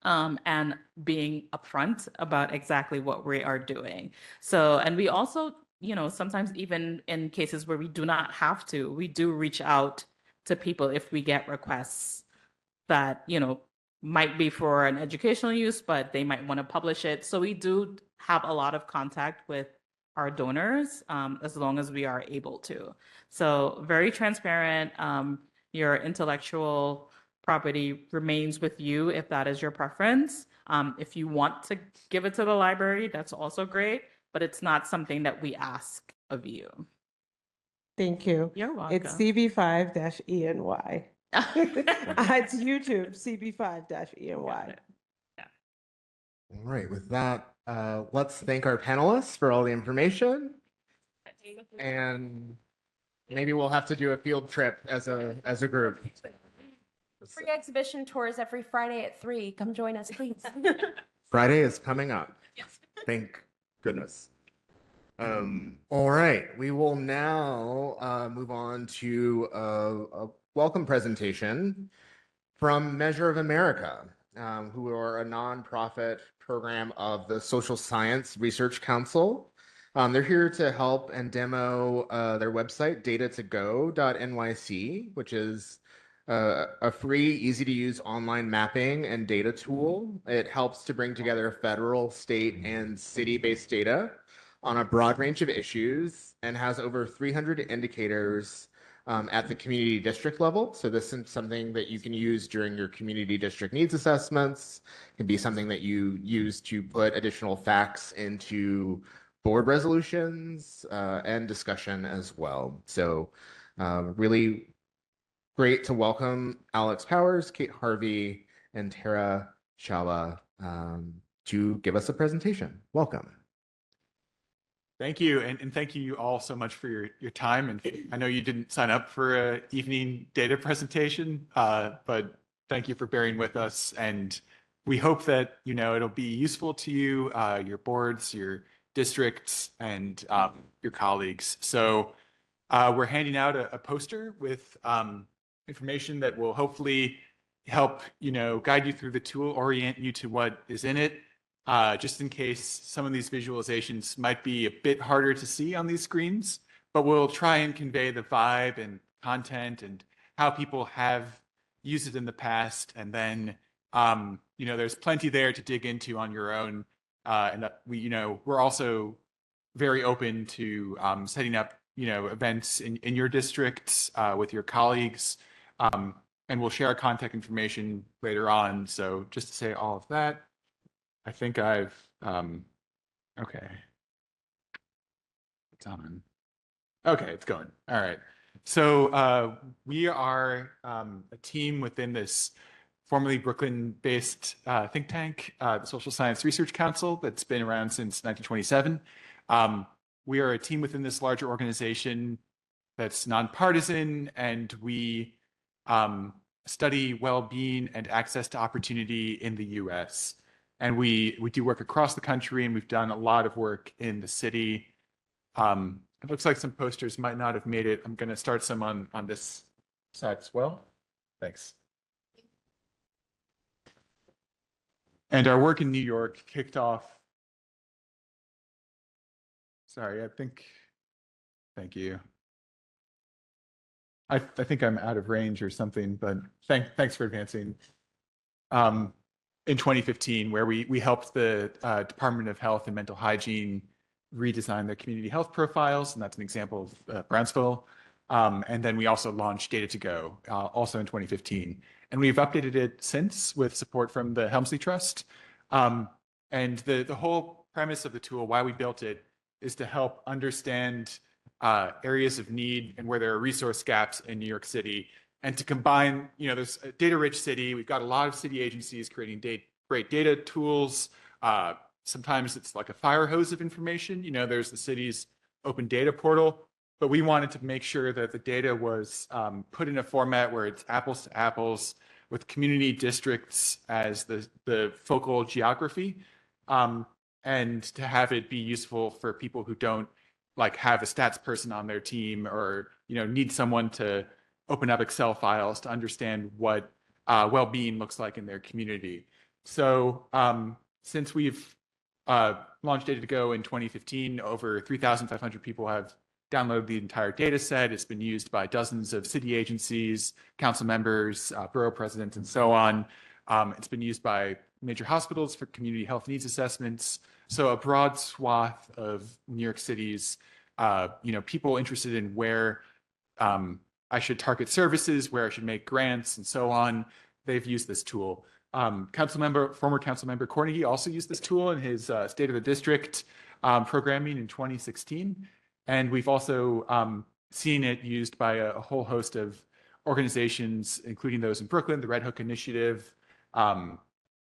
and being upfront about exactly what we are doing. So, and we also, sometimes even in cases where we do not have to, we do reach out to people if we get requests that, might be for an educational use, but they might want to publish it. So we do have a lot of contact with our donors as long as we are able to. So very transparent. Your intellectual property remains with you if that is your preference. If you want to give it to the library, that's also great, but it's not something that we ask of you. Thank you. You're welcome. It's CB5-ENY. It's YouTube, CB5-ENY. All right, with that, let's thank our panelists for all the information. And maybe we'll have to do a field trip as a group. Free exhibition tours every Friday at 3. Come join us, please. Friday is coming up. Yes. Thank goodness. All right, we will now move on to a welcome presentation from Measure of America, who are a nonprofit program of the Social Science Research Council. They're here to help and demo their website, datatogo.nyc, which is a free, easy-to-use online mapping and data tool. It helps to bring together federal, state, and city-based data on a broad range of issues and has over 300 indicators at the community district level. So this is something that you can use during your community district needs assessments. It can be something that you use to put additional facts into board resolutions and discussion as well. So really great to welcome Alex Powers, Kate Harvey, and Tara Chava to give us a presentation. Welcome. Thank you, and thank you all so much for your time. And I know you didn't sign up for an evening data presentation, but thank you for bearing with us. And we hope that it'll be useful to you, your boards, your districts, and your colleagues. So we're handing out a poster with information that will hopefully help guide you through the tool, orient you to what is in it. just in case some of these visualizations might be a bit harder to see on these screens, but we'll try and convey the vibe and content and how people have used it in the past. And then, there's plenty there to dig into on your own. And we're also very open to setting up, events in your districts with your colleagues. And we'll share our contact information later on. So just to say all of that, I think I've, okay. It's on. Okay, it's going. All right. So we are a team within this formerly Brooklyn-based think tank, the Social Science Research Council, that's been around since 1927. We are a team within this larger organization that's nonpartisan, and we study well-being and access to opportunity in the US. And we do work across the country, and we've done a lot of work in the city. It looks like some posters might not have made it. I'm going to start some on this side as well. Thanks. And our work in New York kicked off. Sorry, thank you. I think I'm out of range or something, but thanks for advancing. In 2015, where we helped the Department of Health and Mental Hygiene redesign their community health profiles, and that's an example of Brownsville. And then we also launched Data to Go, also in 2015. And we've updated it since with support from the Helmsley Trust. And the whole premise of the tool, why we built it, is to help understand areas of need and where there are resource gaps in New York City, and to combine, there's a data-rich city. We've got a lot of city agencies creating great data tools. Sometimes it's like a fire hose of information. There's the city's open data portal, but we wanted to make sure that the data was put in a format where it's apples to apples with community districts as the focal geography, and to have it be useful for people who don't have a stats person on their team, or need someone to open up Excel files to understand what well-being looks like in their community. So since we've launched Data to Go in 2015, over 3,500 people have downloaded the entire data set. It's been used by dozens of city agencies, council members, borough presidents, and so on. It's been used by major hospitals for community health needs assessments. So a broad swath of New York City's, people interested in where I should target services, where I should make grants, and so on. They've used this tool. Former council member Cornegie also used this tool in his State of the District programming in 2016. And we've also seen it used by a whole host of organizations, including those in Brooklyn, the Red Hook Initiative.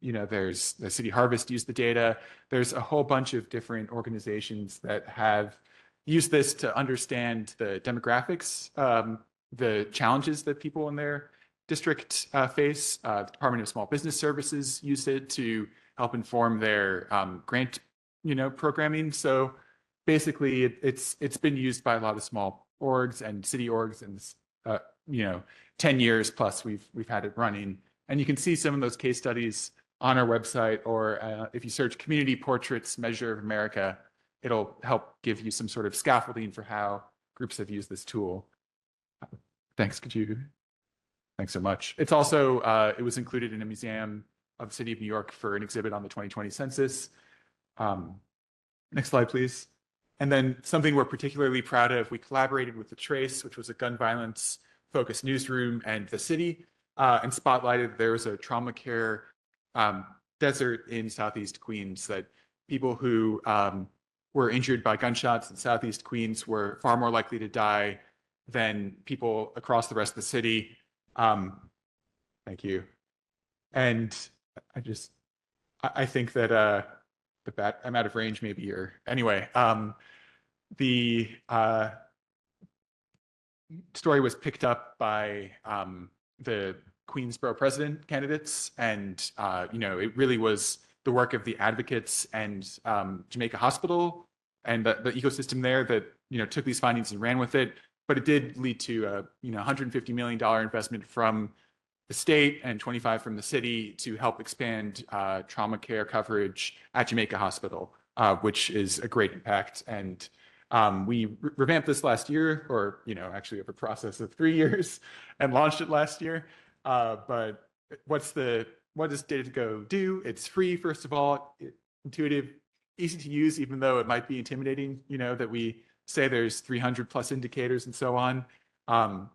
There's the City Harvest used the data. There's a whole bunch of different organizations that have used this to understand the demographics, the challenges that people in their district face. The Department of Small Business Services used it to help inform their grant, programming. So basically, it's been used by a lot of small orgs and city orgs, and 10 years plus we've had it running. And you can see some of those case studies on our website, or if you search Community Portraits Measure of America, it'll help give you some sort of scaffolding for how groups have used this tool. Thanks, thanks so much. It's also, it was included in a museum of the City of New York for an exhibit on the 2020 census. Next slide, please. And then something we're particularly proud of, we collaborated with The Trace, which was a gun violence focused newsroom, and the city, and spotlighted there was a trauma care desert in Southeast Queens, that people who were injured by gunshots in Southeast Queens were far more likely to die than people across the rest of the city. Thank you. And I think that I'm out of range maybe here. Anyway, the story was picked up by the Queens Borough President candidates, and it really was the work of the advocates and Jamaica Hospital and the ecosystem there that took these findings and ran with it. But it did lead to a $150 million investment from the state and 25 from the city to help expand trauma care coverage at Jamaica Hospital, which is a great impact. And we revamped this last year, or actually over a process of 3 years, and launched it last year. But what does Data2Go do? It's free, first of all, intuitive, easy to use, even though it might be intimidating, that we say there's 300 plus indicators and so on.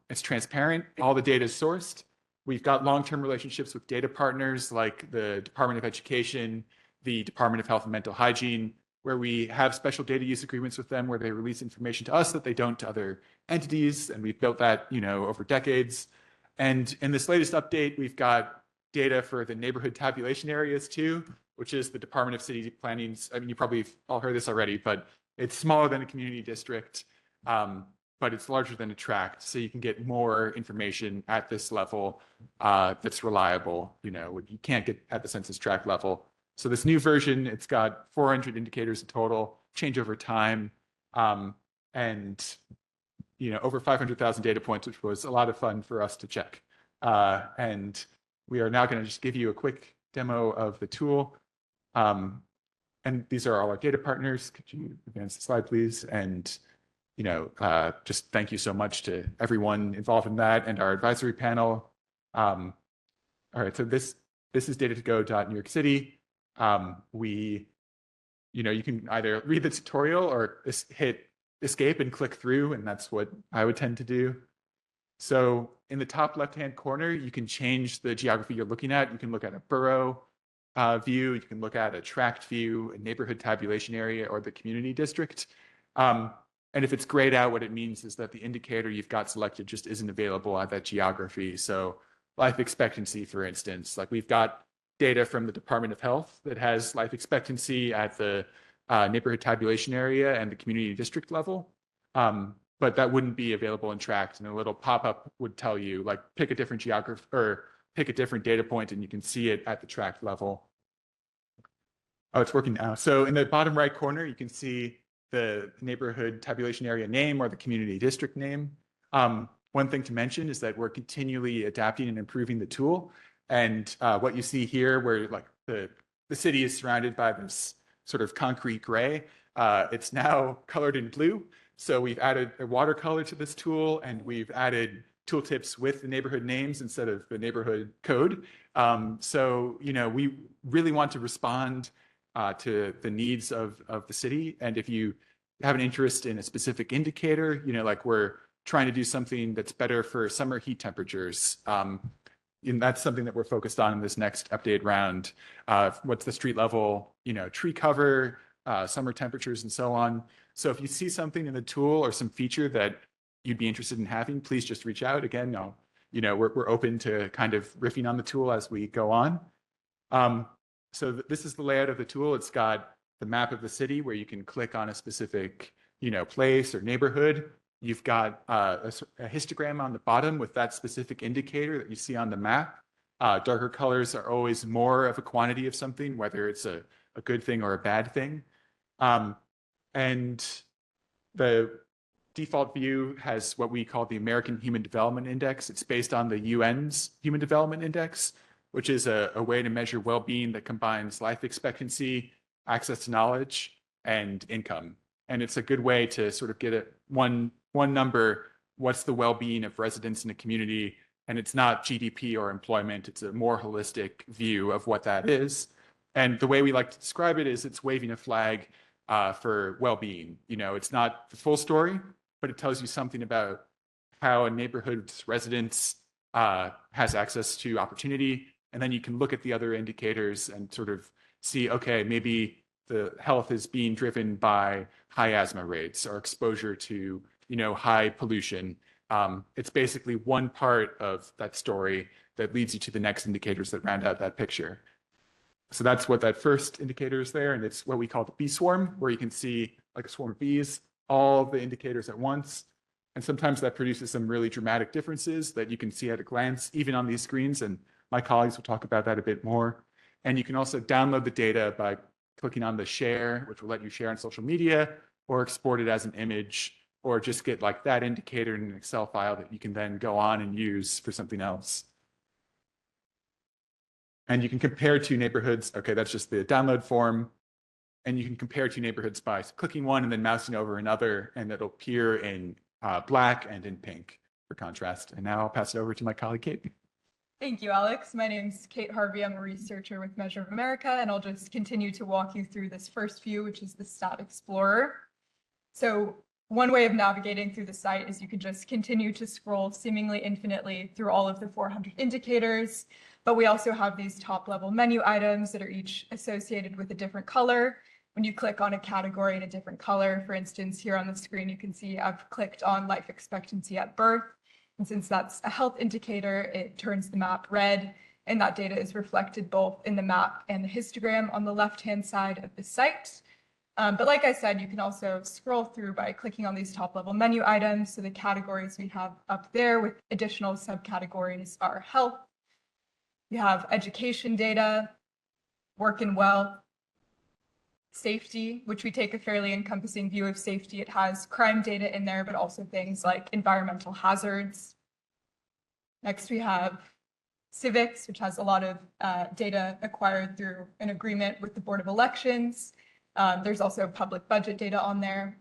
It's transparent. All the data is sourced. We've got long-term relationships with data partners like the Department of Education, the Department of Health and Mental Hygiene, where we have special data use agreements with them where they release information to us that they don't to other entities. And we've built that, over decades. And in this latest update, we've got data for the neighborhood tabulation areas too, which is the Department of City Planning's, you probably all heard this already, but it's smaller than a community district, but it's larger than a tract. So you can get more information at this level that's reliable, you can't get at the census tract level. So this new version, it's got 400 indicators in total, change over time, and over 500,000 data points, which was a lot of fun for us to check. And we are now going to just give you a quick demo of the tool. And these are all our data partners. Could you advance the slide, please? And just thank you so much to everyone involved in that and our advisory panel. All right, so this is data2go.New York City. You can either read the tutorial or hit escape and click through, and that's what I would tend to do. So in the top left-hand corner, you can change the geography you're looking at. You can look at a borough view, you can look at a tract view, a neighborhood tabulation area, or the community district. And if it's grayed out, what it means is that the indicator you've got selected just isn't available at that geography. So life expectancy, for instance, like we've got data from the Department of Health that has life expectancy at the neighborhood tabulation area and the community district level. But that wouldn't be available in tract, and a little pop-up would tell you, like, pick a different geography or pick a different data point and you can see it at the tract level. Oh, it's working now. So in the bottom right corner, you can see the neighborhood tabulation area name or the community district name. One thing to mention is that we're continually adapting and improving the tool. And what you see here, where like the city is surrounded by this sort of concrete gray, it's now colored in blue. So we've added a watercolor to this tool, and we've added tooltips with the neighborhood names instead of the neighborhood code. So, we really want to respond to the needs of the city. And if you have an interest in a specific indicator, like we're trying to do something that's better for summer heat temperatures, and that's something that we're focused on in this next update round. What's the street level, tree cover, summer temperatures, and so on. So if you see something in the tool or some feature that you'd be interested in having, please just reach out. Again, we're open to kind of riffing on the tool as we go on. So this is the layout of the tool. It's got the map of the city where you can click on a specific, place or neighborhood. You've got a histogram on the bottom with that specific indicator that you see on the map. Darker colors are always more of a quantity of something, whether it's a good thing or a bad thing. And the default view has what we call the American Human Development Index. It's based on the UN's Human Development Index, which is a way to measure well-being that combines life expectancy, access to knowledge, and income. And it's a good way to sort of get one number, what's the well-being of residents in a community, and it's not GDP or employment, it's a more holistic view of what that is. And the way we like to describe it is it's waving a flag for well-being. It's not the full story, but it tells you something about how a neighborhood's residents has access to opportunity. And then you can look at the other indicators and sort of see, okay, maybe the health is being driven by high asthma rates or exposure to, high pollution. It's basically one part of that story that leads you to the next indicators that round out that picture. So that's what that first indicator is there. And it's what we call the bee swarm, where you can see like a swarm of bees, all the indicators at once. And sometimes that produces some really dramatic differences that you can see at a glance, even on these screens. And my colleagues will talk about that a bit more. And you can also download the data by clicking on the share, which will let you share on social media, or export it as an image, or just get like that indicator in an Excel file that you can then go on and use for something else. And you can compare two neighborhoods. Okay, that's just the download form. And you can compare two neighborhoods by clicking one and then mousing over another, and it'll appear in black and in pink for contrast. And now I'll pass it over to my colleague, Kate. Thank you, Alex. My name's Kate Harvey. I'm a researcher with Measure of America, and I'll just continue to walk you through this first view, which is the Stat Explorer. So one way of navigating through the site is you can just continue to scroll seemingly infinitely through all of the 400 indicators, but we also have these top-level menu items that are each associated with a different color. When you click on a category in a different color, for instance, here on the screen, you can see I've clicked on life expectancy at birth. And since that's a health indicator, it turns the map red, and that data is reflected both in the map and the histogram on the left-hand side of the site. But like I said, you can also scroll through by clicking on these top-level menu items. So the categories we have up there with additional subcategories are health, we have education data, work and wealth, safety, which we take a fairly encompassing view of safety. It has crime data in there, but also things like environmental hazards. Next, we have civics, which has a lot of data acquired through an agreement with the Board of Elections. There's also public budget data on there.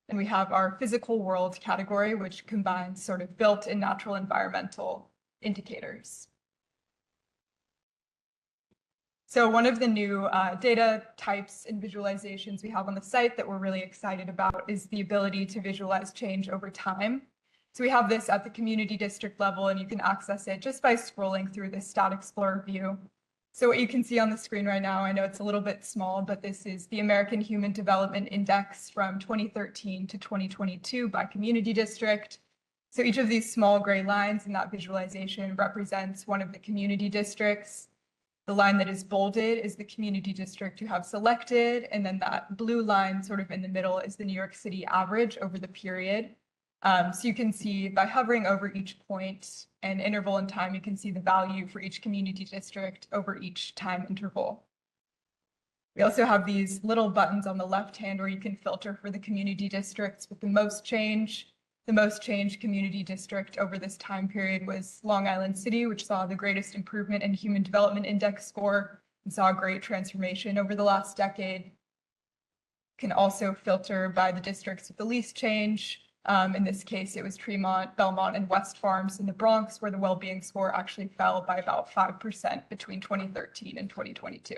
And we have our physical world category, which combines sort of built and natural environmental indicators. So one of the new data types and visualizations we have on the site that we're really excited about is the ability to visualize change over time. So we have this at the community district level, and you can access it just by scrolling through the Stat Explorer view. So what you can see on the screen right now, I know it's a little bit small, but this is the American Human Development Index from 2013 to 2022 by community district. So each of these small gray lines in that visualization represents one of the community districts. The line that is bolded is the community district you have selected, and then that blue line sort of in the middle is the New York City average over the period. So you can see by hovering over each point and interval in time, you can see the value for each community district over each time interval. We also have these little buttons on the left hand where you can filter for the community districts with the most change. The most changed community district over this time period was Long Island City, which saw the greatest improvement in Human Development Index score and saw a great transformation over the last decade. Can also filter by the districts with the least change. In this case, it was Tremont, Belmont, and West Farms in the Bronx, where the well-being score actually fell by about 5% between 2013 and 2022.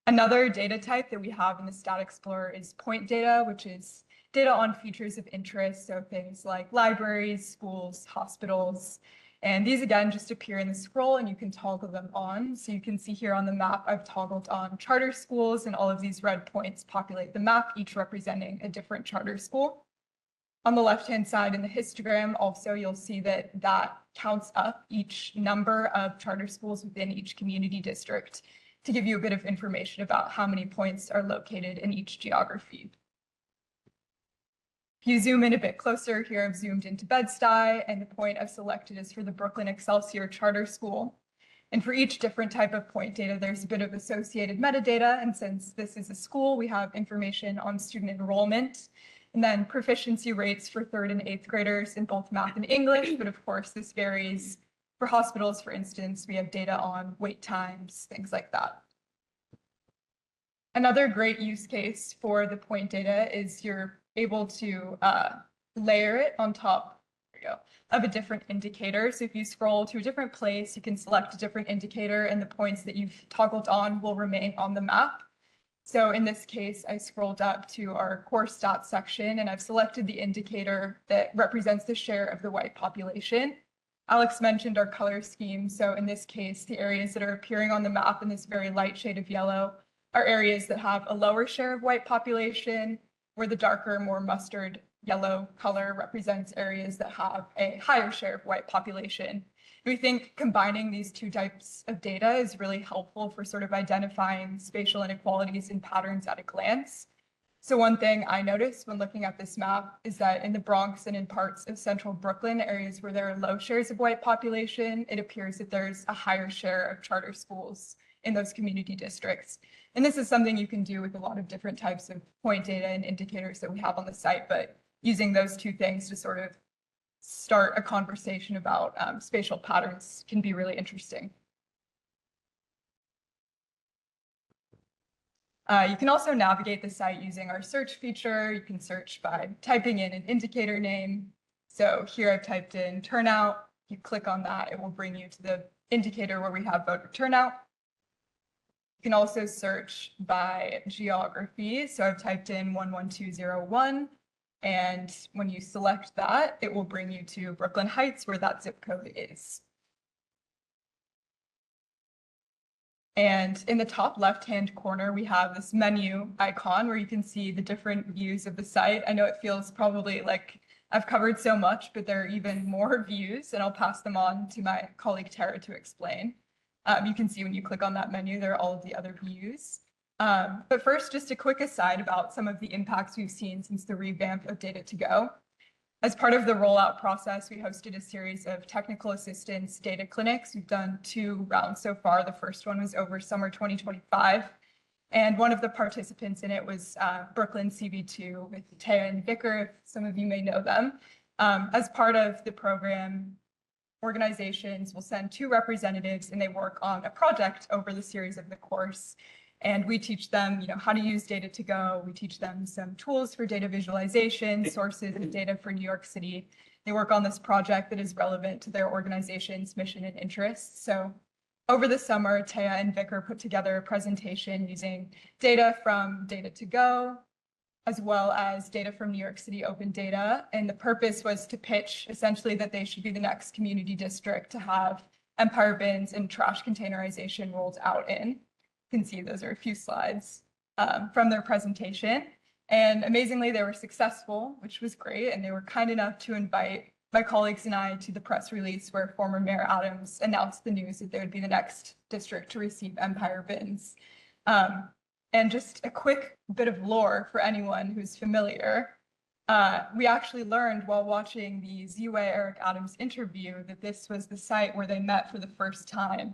Another data type that we have in the Stat Explorer is point data, which is data on features of interest, so things like libraries, schools, hospitals. And these again just appear in the scroll and you can toggle them on. So you can see here on the map, I've toggled on charter schools, and all of these red points populate the map, each representing a different charter school. On the left-hand side in the histogram, also you'll see that that counts up each number of charter schools within each community district to give you a bit of information about how many points are located in each geography. If you zoom in a bit closer, here I've zoomed into Bed-Stuy, and the point I've selected is for the Brooklyn Excelsior Charter School. And for each different type of point data, there's a bit of associated metadata. And since this is a school, we have information on student enrollment, and then proficiency rates for 3rd and 8th graders in both math and English. But of course, this varies. For hospitals, for instance, we have data on wait times, things like that. Another great use case for the point data is you're able to layer it on top of a different indicator. So if you scroll to a different place, you can select a different indicator, and the points that you've toggled on will remain on the map. So in this case, I scrolled up to our core stats section, and I've selected the indicator that represents the share of the white population. Alex mentioned our color scheme. So in this case, the areas that are appearing on the map in this very light shade of yellow are areas that have a lower share of white population, where the darker, more mustard yellow color represents areas that have a higher share of white population. We think combining these two types of data is really helpful for sort of identifying spatial inequalities and patterns at a glance. So one thing I noticed when looking at this map is that in the Bronx and in parts of central Brooklyn, areas where there are low shares of white population, it appears that there's a higher share of charter schools in those community districts. And this is something you can do with a lot of different types of point data and indicators that we have on the site, but using those two things to sort of start a conversation about spatial patterns can be really interesting. You can also navigate the site using our search feature. You can search by typing in an indicator name. So here I've typed in turnout. You click on that, it will bring you to the indicator where we have voter turnout. You can also search by geography. So I've typed in 11201. And when you select that, it will bring you to Brooklyn Heights, where that zip code is. And in the top left-hand corner, we have this menu icon where you can see the different views of the site. I know it feels probably like I've covered so much, but there are even more views, and I'll pass them on to my colleague Tara to explain. You can see when you click on that menu, there are all of the other views. But first, just a quick aside about some of the impacts we've seen since the revamp of Data to Go. As part of the rollout process, we hosted a series of technical assistance data clinics. We've done 2 rounds so far. The first one was over summer 2025. And one of the participants in it was Brooklyn CB2 with Taya and Vicar. Some of you may know them. As part of the program, organizations will send 2 representatives and they work on a project over the series of the course. And we teach them, how to use Data to Go. We teach them some tools for data visualization, sources of data for New York City. They work on this project that is relevant to their organization's mission and interests. So over the summer, Taya and Vicar put together a presentation using data from Data to Go, as well as data from New York City Open Data. And the purpose was to pitch essentially that they should be the next community district to have Empire bins and trash containerization rolled out in. You can see those are a few slides from their presentation. And amazingly, they were successful, which was great. And they were kind enough to invite my colleagues and I to the press release where former Mayor Adams announced the news that they would be the next district to receive Empire bins. And just a quick bit of lore for anyone who's familiar. We actually learned while watching the Z-Way Eric Adams interview that this was the site where they met for the first time.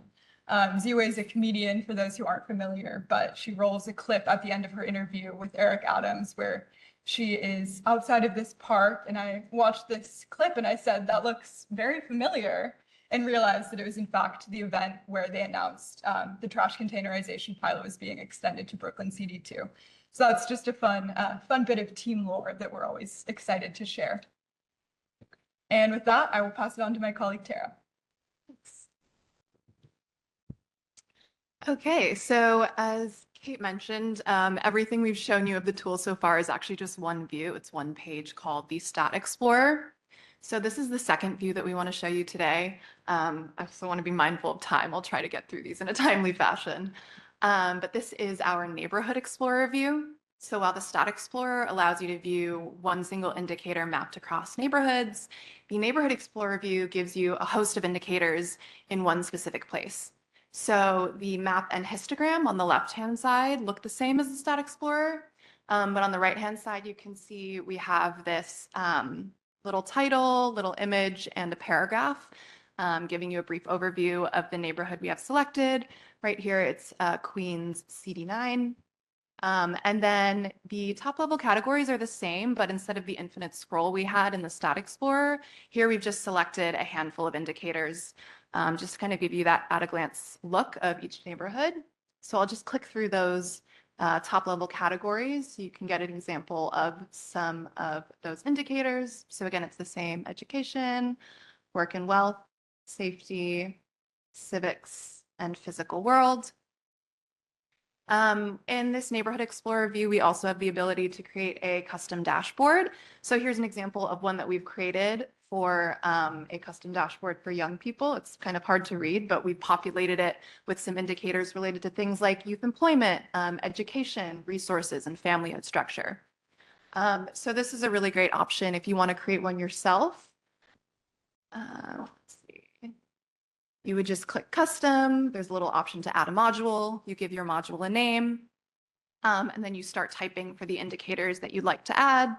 Z-Way is a comedian, for those who aren't familiar, but she rolls a clip at the end of her interview with Eric Adams where she is outside of this park, and I watched this clip and I said, that looks very familiar, and realized that it was in fact the event where they announced the trash containerization pilot was being extended to Brooklyn CD2. So that's just a fun bit of team lore that we're always excited to share. And with that, I will pass it on to my colleague, Tara. Thanks. Okay, so as Kate mentioned, everything we've shown you of the tool so far is actually just one view. It's one page called the Stat Explorer. So this is the second view that we want to show you today. I also want to be mindful of time. I'll try to get through these in a timely fashion. But this is our Neighborhood Explorer view. So while the Stat Explorer allows you to view one single indicator mapped across neighborhoods, the Neighborhood Explorer view gives you a host of indicators in one specific place. So the map and histogram on the left-hand side look the same as the Stat Explorer, but on the right-hand side, you can see we have this little title, little image, and a paragraph giving you a brief overview of the neighborhood we have selected. Right here, it's Queens CD9. And then the top-level categories are the same, but instead of the infinite scroll we had in the Stat Explorer, here we've just selected a handful of indicators just to kind of give you that at-a-glance look of each neighborhood. So I'll just click through those top-level categories so you can get an example of some of those indicators. So again, it's the same: education, work and wealth, safety, civics, and physical world. In this Neighborhood Explorer view, we also have the ability to create a custom dashboard. So here's an example of one that we've created for a custom dashboard for young people. It's kind of hard to read, but we've populated it with some indicators related to things like youth employment, education, resources, and family structure. So this is a really great option if you want to create one yourself. Let's see. You would just click custom. There's a little option to add a module. You give your module a name, and then you start typing for the indicators that you'd like to add.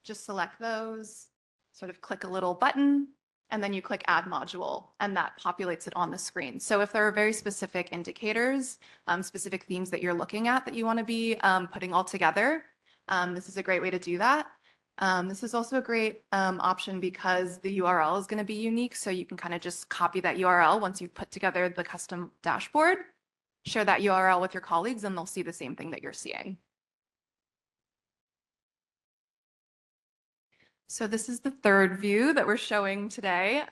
Just select those, sort of click a little button, and then you click add module, and that populates it on the screen. So if there are very specific indicators, specific themes that you're looking at that you want to be putting all together, this is a great way to do that. This is also a great option because the URL is going to be unique. So you can kind of just copy that URL once you've put together the custom dashboard, share that URL with your colleagues, and they'll see the same thing that you're seeing. So this is the third view that we're showing today.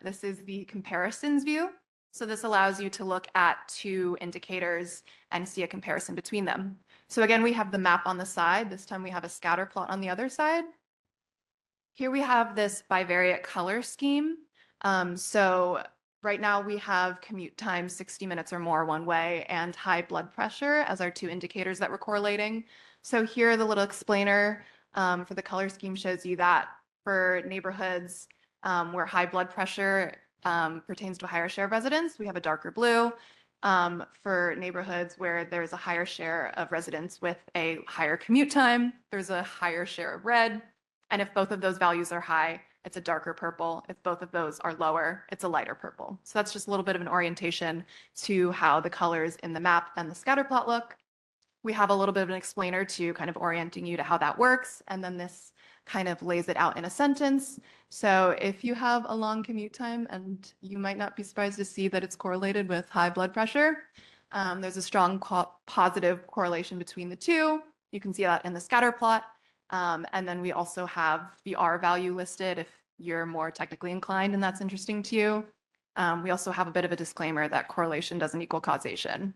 This is the comparisons view. So this allows you to look at two indicators and see a comparison between them. So again, we have the map on the side. This time we have a scatter plot on the other side. Here we have this bivariate color scheme. So right now we have commute time 60 minutes or more one way and high blood pressure as our two indicators that we're correlating. So here the little explainer for the color scheme shows you that for neighborhoods where high blood pressure pertains to a higher share of residents, we have a darker blue. For neighborhoods where there's a higher share of residents with a higher commute time, there's a higher share of red. And if both of those values are high, it's a darker purple. If both of those are lower, it's a lighter purple. So that's just a little bit of an orientation to how the colors in the map and the scatter plot look. We have a little bit of an explainer to kind of orienting you to how that works. And then this kind of lays it out in a sentence. So if you have a long commute time, and you might not be surprised to see that it's correlated with high blood pressure, there's a strong positive correlation between the two. You can see that in the scatter plot. And then we also have the R value listed if you're more technically inclined and that's interesting to you. We also have a bit of a disclaimer that correlation doesn't equal causation.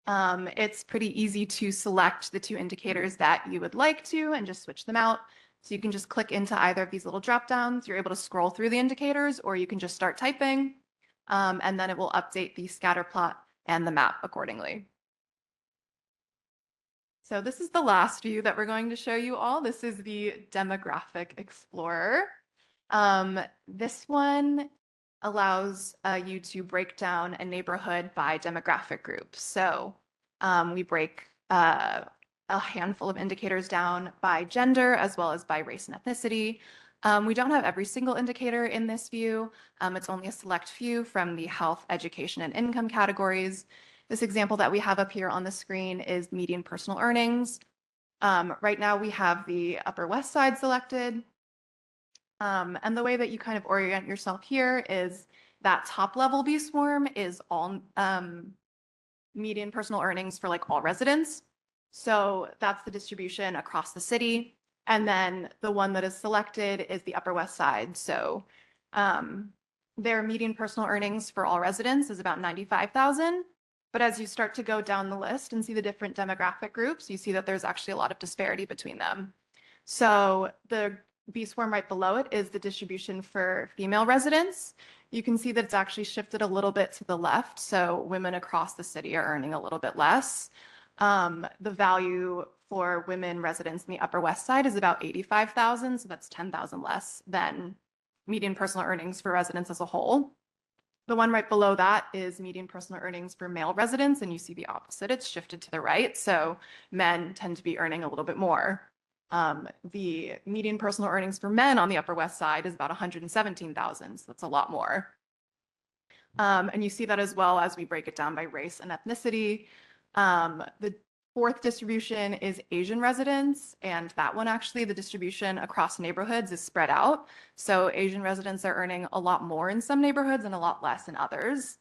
It's pretty easy to select the two indicators that you would like to and just switch them out. So you can just click into either of these little drop downs. You're able to scroll through the indicators, or you can just start typing, and then it will update the scatter plot and the map accordingly. So this is the last view that we're going to show you all. This is the Demographic Explorer. This one allows you to break down a neighborhood by demographic group. So we break a handful of indicators down by gender as well as by race and ethnicity. We don't have every single indicator in this view. It's only a select few from the health, education, and income categories. This example that we have up here on the screen is median personal earnings. Right now we have the Upper West Side selected. And the way that you kind of orient yourself here is that top level view swarm is all median personal earnings for like all residents. So that's the distribution across the city. And then the one that is selected is the Upper West Side. So their median personal earnings for all residents is about 95,000. But as you start to go down the list and see the different demographic groups, you see that there's actually a lot of disparity between them. So the B swarm right below it is the distribution for female residents. You can see that it's actually shifted a little bit to the left. So women across the city are earning a little bit less. The value for women residents in the Upper West Side is about 85,000. So that's 10,000 less than median personal earnings for residents as a whole. The one right below that is median personal earnings for male residents, and you see the opposite. It's shifted to the right, so men tend to be earning a little bit more. The median personal earnings for men on the Upper West Side is about 117,000, so that's a lot more. And you see that as well as we break it down by race and ethnicity. The fourth distribution is Asian residents, and that one actually, the distribution across neighborhoods is spread out. So Asian residents are earning a lot more in some neighborhoods and a lot less in others.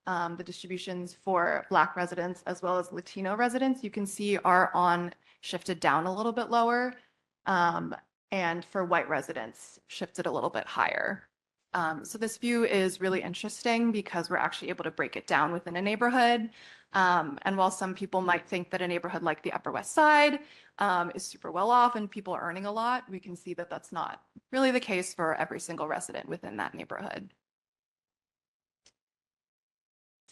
The distributions for Black residents as well as Latino residents, you can see are shifted down a little bit lower. And for white residents, shifted a little bit higher. So this view is really interesting because we're actually able to break it down within a neighborhood. And while some people might think that a neighborhood like the Upper West Side is super well off and people are earning a lot, we can see that that's not really the case for every single resident within that neighborhood.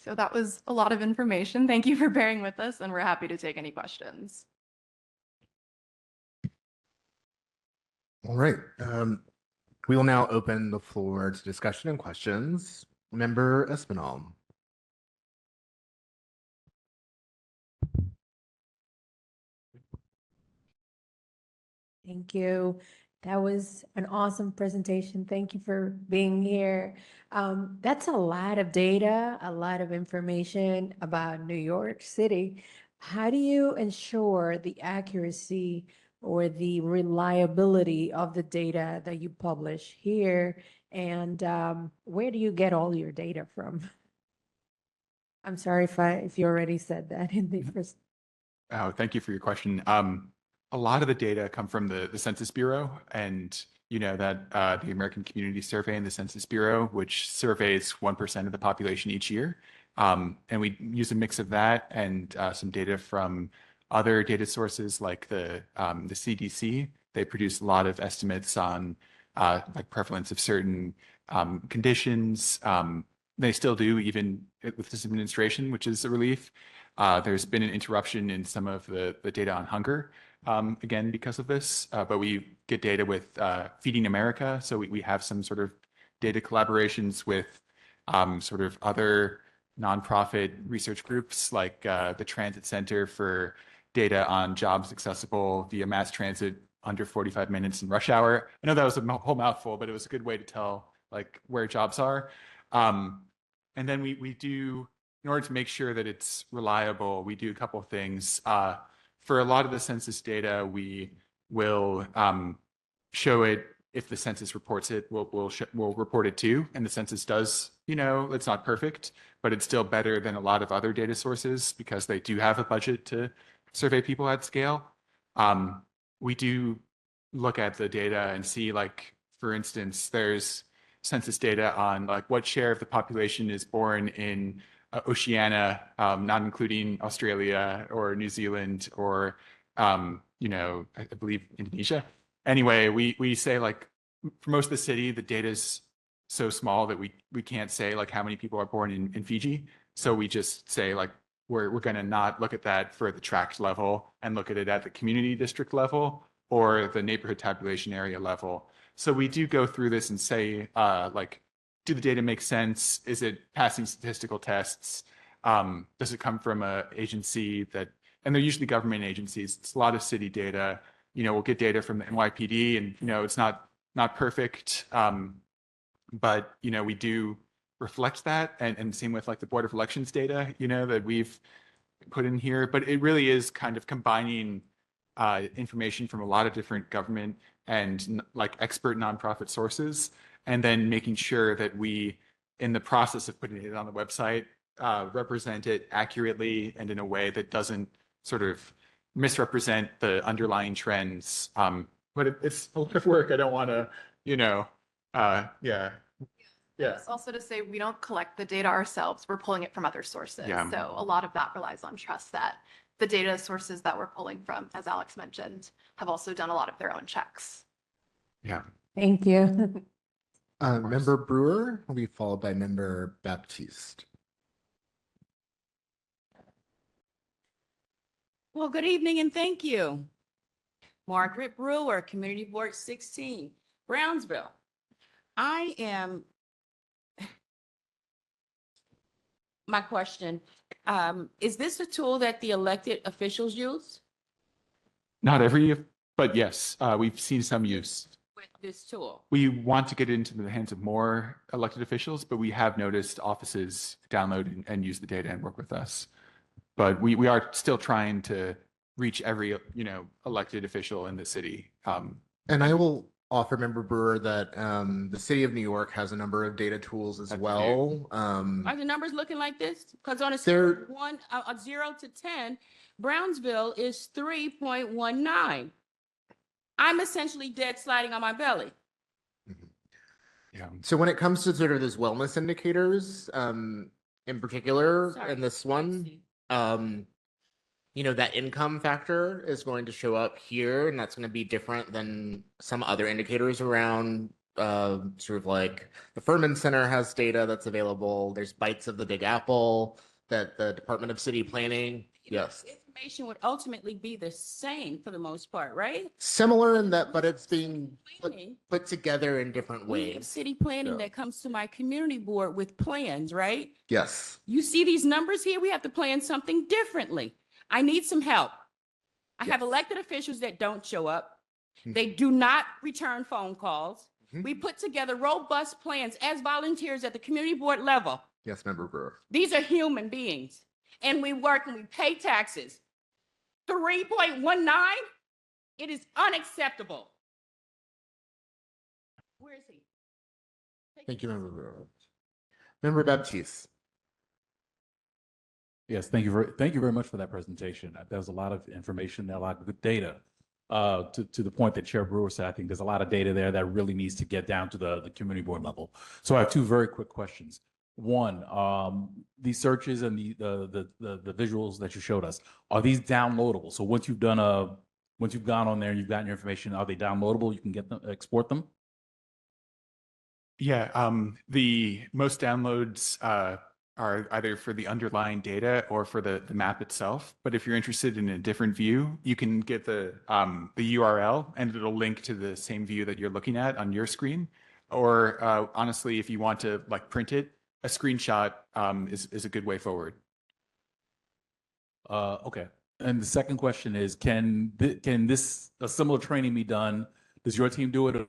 So that was a lot of information. Thank you for bearing with us, and we're happy to take any questions. All right. We will now open the floor to discussion and questions. Member Espinal. Thank you. That was an awesome presentation. Thank you for being here. That's a lot of data, a lot of information about New York City. How do you ensure the accuracy or the reliability of the data that you publish here? And where do you get all your data from? I'm sorry if you already said that in the first. Oh, thank you for your question. A lot of the data come from the Census Bureau, and you know that the American Community Survey and the Census Bureau, which surveys 1% of the population each year. And we use a mix of that and some data from other data sources like the CDC. They produce a lot of estimates on like prevalence of certain conditions. They still do, even with this administration, which is a relief. There's been an interruption in some of the data on hunger, again, because of this. But we get data with Feeding America. So we have some sort of data collaborations with sort of other nonprofit research groups like the Transit Center for data on jobs accessible via mass transit under 45 minutes in rush hour. I know that was a whole mouthful, but it was a good way to tell like where jobs are. And then we do, in order to make sure that it's reliable, we do a couple of things. For a lot of the census data, we will show it if the census reports it, we'll report it too. And the census does, you know, it's not perfect, but it's still better than a lot of other data sources because they do have a budget to survey people at scale. We do look at the data and see, like, for instance, there's census data on like what share of the population is born in Oceania, not including Australia or New Zealand or, you know, I believe Indonesia. Anyway, we say like for most of the city, the data is so small that we can't say like how many people are born in Fiji. So we just say like we're going to not look at that for the tract level and look at it at the community district level or the neighborhood tabulation area level. So we do go through this and say like, do the data make sense? Is it passing statistical tests? Does it come from an agency that, and they're usually government agencies. It's a lot of city data. You know, we'll get data from the NYPD and, you know, it's not perfect. But, you know, we do reflect that and same with like the Board of Elections data, you know, that we've put in here, but it really is kind of combining information from a lot of different government and like expert nonprofit sources, and then making sure that we, in the process of putting it on the website, represent it accurately and in a way that doesn't sort of misrepresent the underlying trends. But it's a lot of work. I don't want to, you know, yeah. It's also to say we don't collect the data ourselves. We're pulling it from other sources. Yeah. So a lot of that relies on trust that the data sources that we're pulling from, as Alex mentioned, have also done a lot of their own checks. Yeah. Thank you. Member Brewer will be followed by Member Baptiste. Well, good evening and thank you. Margaret Brewer, Community Board 16, Brownsville. My question, is this a tool that the elected officials use Not every, but yes, we've seen some use. with this tool? We want to get it into the hands of more elected officials, but we have noticed offices download and use the data and work with us. But we are still trying to reach every, you know, elected official in the city. And I will offer Member Brewer that the city of New York has a number of data tools as well. Are the numbers looking like this? Because on a They're- scale of 0 to 10, Brownsville is 3.19. I'm essentially dead sliding on my belly. Yeah. So when it comes to sort of those wellness indicators, in particular, Sorry. in this one, you know, that income factor is going to show up here, and that's going to be different than some other indicators around sort of like the Furman Center has data that's available. There's bites of the Big Apple that the Department of City Planning. Yes. Information would ultimately be the same for the most part, right? Similar in that, but it's being Planning. put together in different We have ways. city planning Yeah. that comes to my community board with plans, right? Yes. You see these numbers here, we have to plan something differently. I need some help. I have elected officials that don't show up. They do not return phone calls. We put together robust plans as volunteers at the community board level. Yes, Member Brewer. These are human beings, and we work and we pay taxes. 3.19? It is unacceptable. Where is he? Thank you, Member Brewer. Member Baptiste. Yes, thank you very much for that presentation. There's a lot of information, a lot of good data. To the point that Chair Brewer said, I think there's a lot of data there that really needs to get down to the community board level. So I have two very quick questions. One, these searches and the visuals that you showed us, are these downloadable? So once you've gone on there and you've gotten your information, are they downloadable? You can get them, export them? Yeah, the most downloads are either for the underlying data or for the map itself. But if you're interested in a different view, you can get the URL and it'll link to the same view that you're looking at on your screen. Or honestly, if you want to like print it, a screenshot is a good way forward. Okay. And the second question is, can a similar training be done? Does your team do it? Or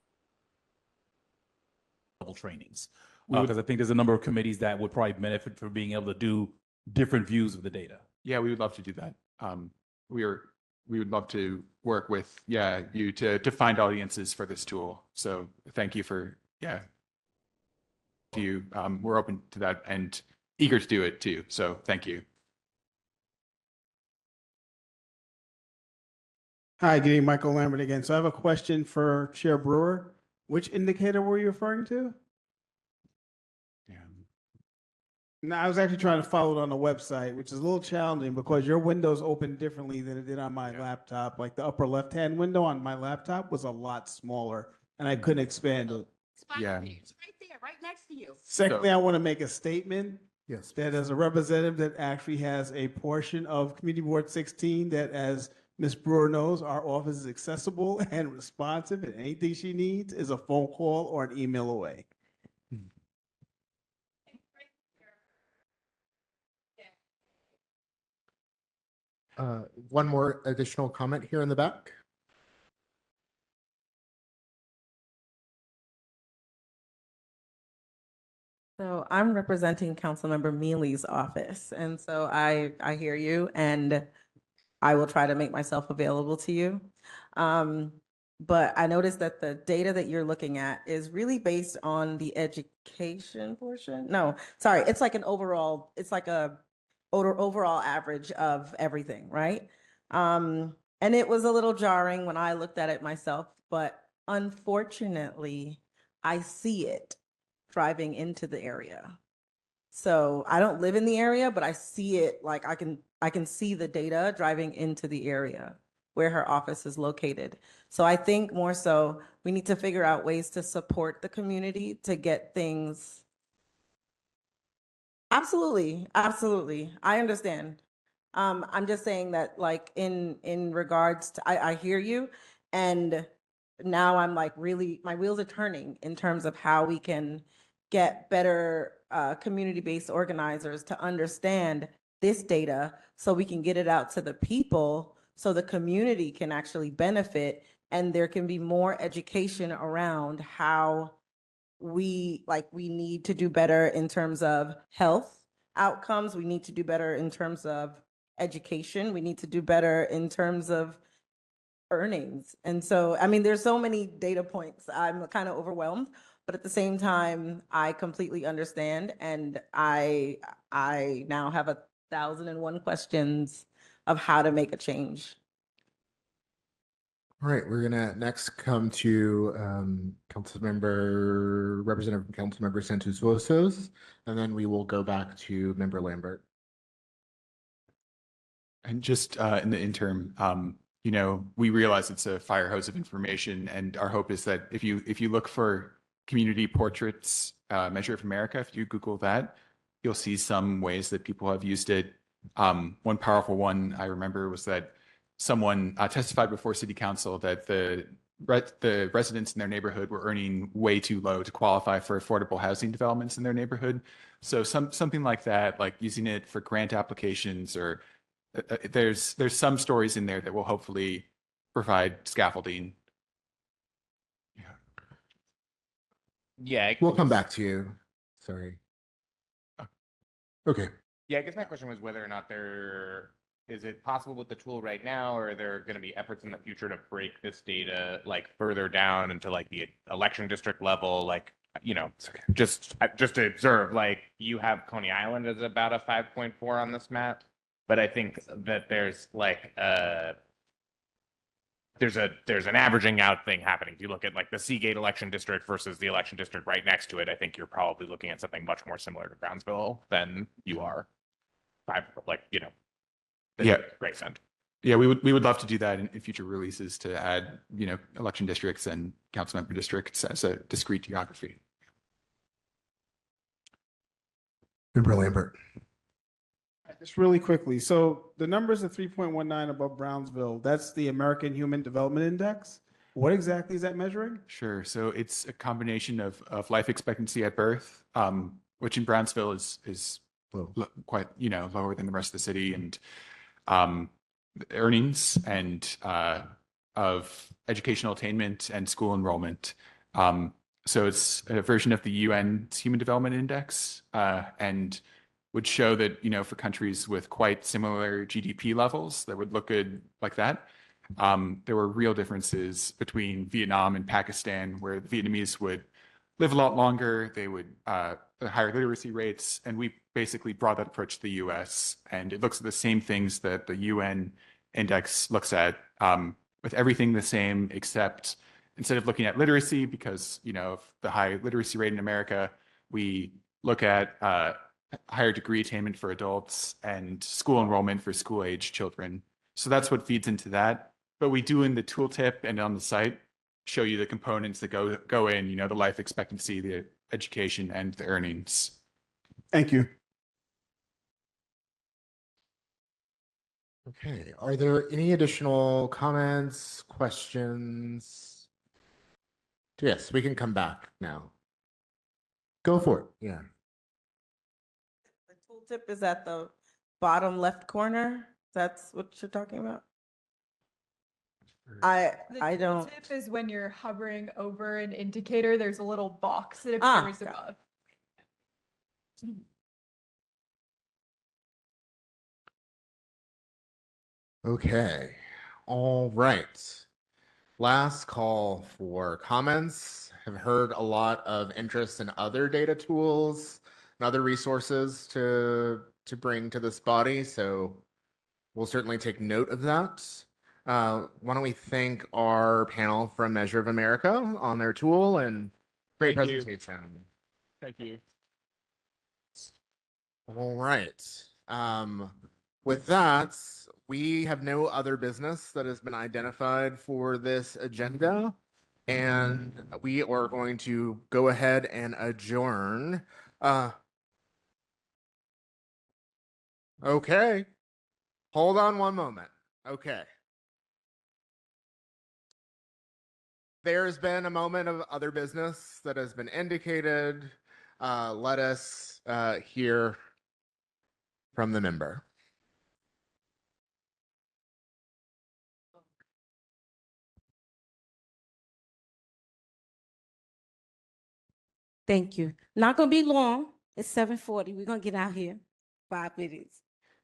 level trainings? Because I think there's a number of committees that would probably benefit from being able to do different views of the data. Yeah, we would love to do that. We would love to work with you to find audiences for this tool. So thank you for we're open to that and eager to do it too. So thank you. Hi, good evening, Michael Lambert again. So I have a question for Chair Brewer. Which indicator were you referring to? No, I was actually trying to follow it on the website, which is a little challenging because your windows open differently than it did on my laptop. Like the upper left-hand window on my laptop was a lot smaller and I couldn't expand it. Yeah. It's right there, right next to you. Secondly, I want to make a statement. Yes. That as a representative that actually has a portion of Community Board 16, that as Ms. Brewer knows, our office is accessible and responsive, and anything she needs is a phone call or an email away. One more additional comment here in the back. So I'm representing Councilmember Mealy's office, and so I hear you, and I will try to make myself available to you. But I noticed that the data that you're looking at is really based on the education portion. No, sorry, it's like an overall, it's like a overall average of everything, right? And it was a little jarring when I looked at it myself, but unfortunately, I see it driving into the area. So I don't live in the area, but I see it, like I can see the data driving into the area where her office is located. So I think more so we need to figure out ways to support the community to get things. Absolutely, absolutely. I understand. I'm just saying that like in regards to, I hear you, and now I'm like really, my wheels are turning in terms of how we can get better community-based organizers to understand this data so we can get it out to the people so the community can actually benefit and there can be more education around how we need to do better in terms of health outcomes. We need to do better in terms of education. We need to do better in terms of earnings. And so, I mean, there's so many data points. I'm kind of overwhelmed, but at the same time, I completely understand. And I now have 1,001 questions of how to make a change. All right, we're gonna next come to Representative Councilmember Santos Vosos, and then we will go back to Member Lambert. And just in the interim, we realize it's a fire hose of information, and our hope is that if you look for community portraits, Measure of America, if you Google that, you'll see some ways that people have used it. One powerful one I remember was that someone testified before City Council that the residents in their neighborhood were earning way too low to qualify for affordable housing developments in their neighborhood. So something like that, like using it for grant applications, or there's some stories in there that will hopefully provide scaffolding. Yeah, We'll come back to you. Sorry. Okay. Yeah, I guess my question was whether or not there is it possible with the tool right now, or are there going to be efforts in the future to break this data like further down into like the election district level? Like, you know, just to observe, like you have Coney Island as about a 5.4 on this map, but I think that there's like there's an averaging out thing happening. If you look at like the Seagate election district versus the election district right next to it, I think you're probably looking at something much more similar to Brownsville than you are Yeah. Gravesend. Yeah, we would love to do that in future releases to add, you know, election districts and council member districts as a discrete geography. Member Lambert. Just really quickly, so the numbers are 3.19 above Brownsville. That's the American Human Development Index. What exactly is that measuring? Sure. So it's a combination of life expectancy at birth, which in Brownsville is quite, you know, lower than the rest of the city, and earnings and of educational attainment and school enrollment. So it's a version of the UN's Human Development Index, and would show that, you know, for countries with quite similar GDP levels that would look good like that, there were real differences between Vietnam and Pakistan, where the Vietnamese would live a lot longer, they would higher literacy rates, and we basically brought that approach to the US, and it looks at the same things that the UN index looks at, with everything the same, except instead of looking at literacy, because, you know, of the high literacy rate in America, we look at higher degree attainment for adults and school enrollment for school-age children. So that's what feeds into that. But we do in the tooltip and on the site show you the components that go in, you know, the life expectancy, the education, and the earnings. Thank you. Okay, are there any additional comments, questions? Yes, we can come back now. Go for it, yeah. The tooltip is at the bottom left corner. That's what you're talking about? I don't. Tip is when you're hovering over an indicator, there's a little box that Ah, appears above. Okay, all right. Last call for comments. Have heard a lot of interest in other data tools and other resources to bring to this body, so we'll certainly take note of that. Why don't we thank our panel from Measure of America on their tool and great Thank you. presentation. Thank you. All right. With that, we have no other business that has been identified for this agenda, and we are going to go ahead and adjourn. Okay. Hold on one moment. Okay. There's been a moment of other business that has been indicated. Let us hear from the member. Thank you. Not gonna be long. It's 7:40. We're gonna get out here. 5 minutes.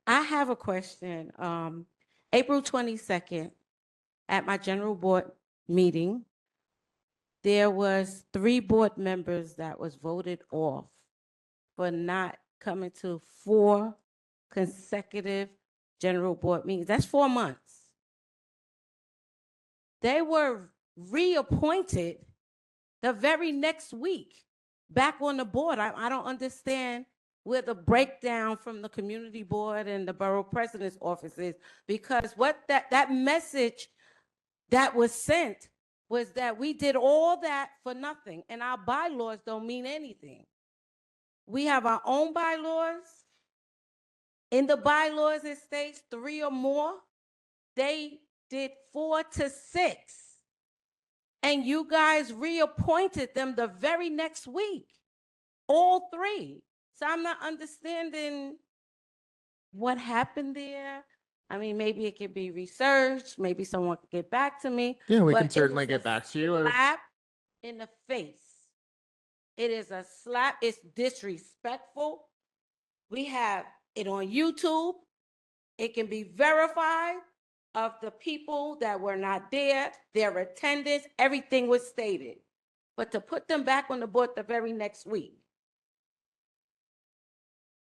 I have a question. April 22nd, at my general board meeting, there was 3 board members that was voted off for not coming to 4 consecutive general board meetings. That's 4 months. They were reappointed the very next week back on the board. I don't understand where the breakdown from the community board and the borough president's office is, because what that message that was sent was that we did all that for nothing, and our bylaws don't mean anything. We have our own bylaws. In the bylaws, it states 3 or more. They did 4 to 6. And you guys reappointed them the very next week, all 3. So I'm not understanding what happened there. I mean, maybe it could be researched. Maybe someone could get back to me. Yeah, we but can it certainly is get a back to you. Slap in the face. It is a slap. It's disrespectful. We have it on YouTube. It can be verified of the people that were not there, their attendance, everything was stated. But to put them back on the board the very next week,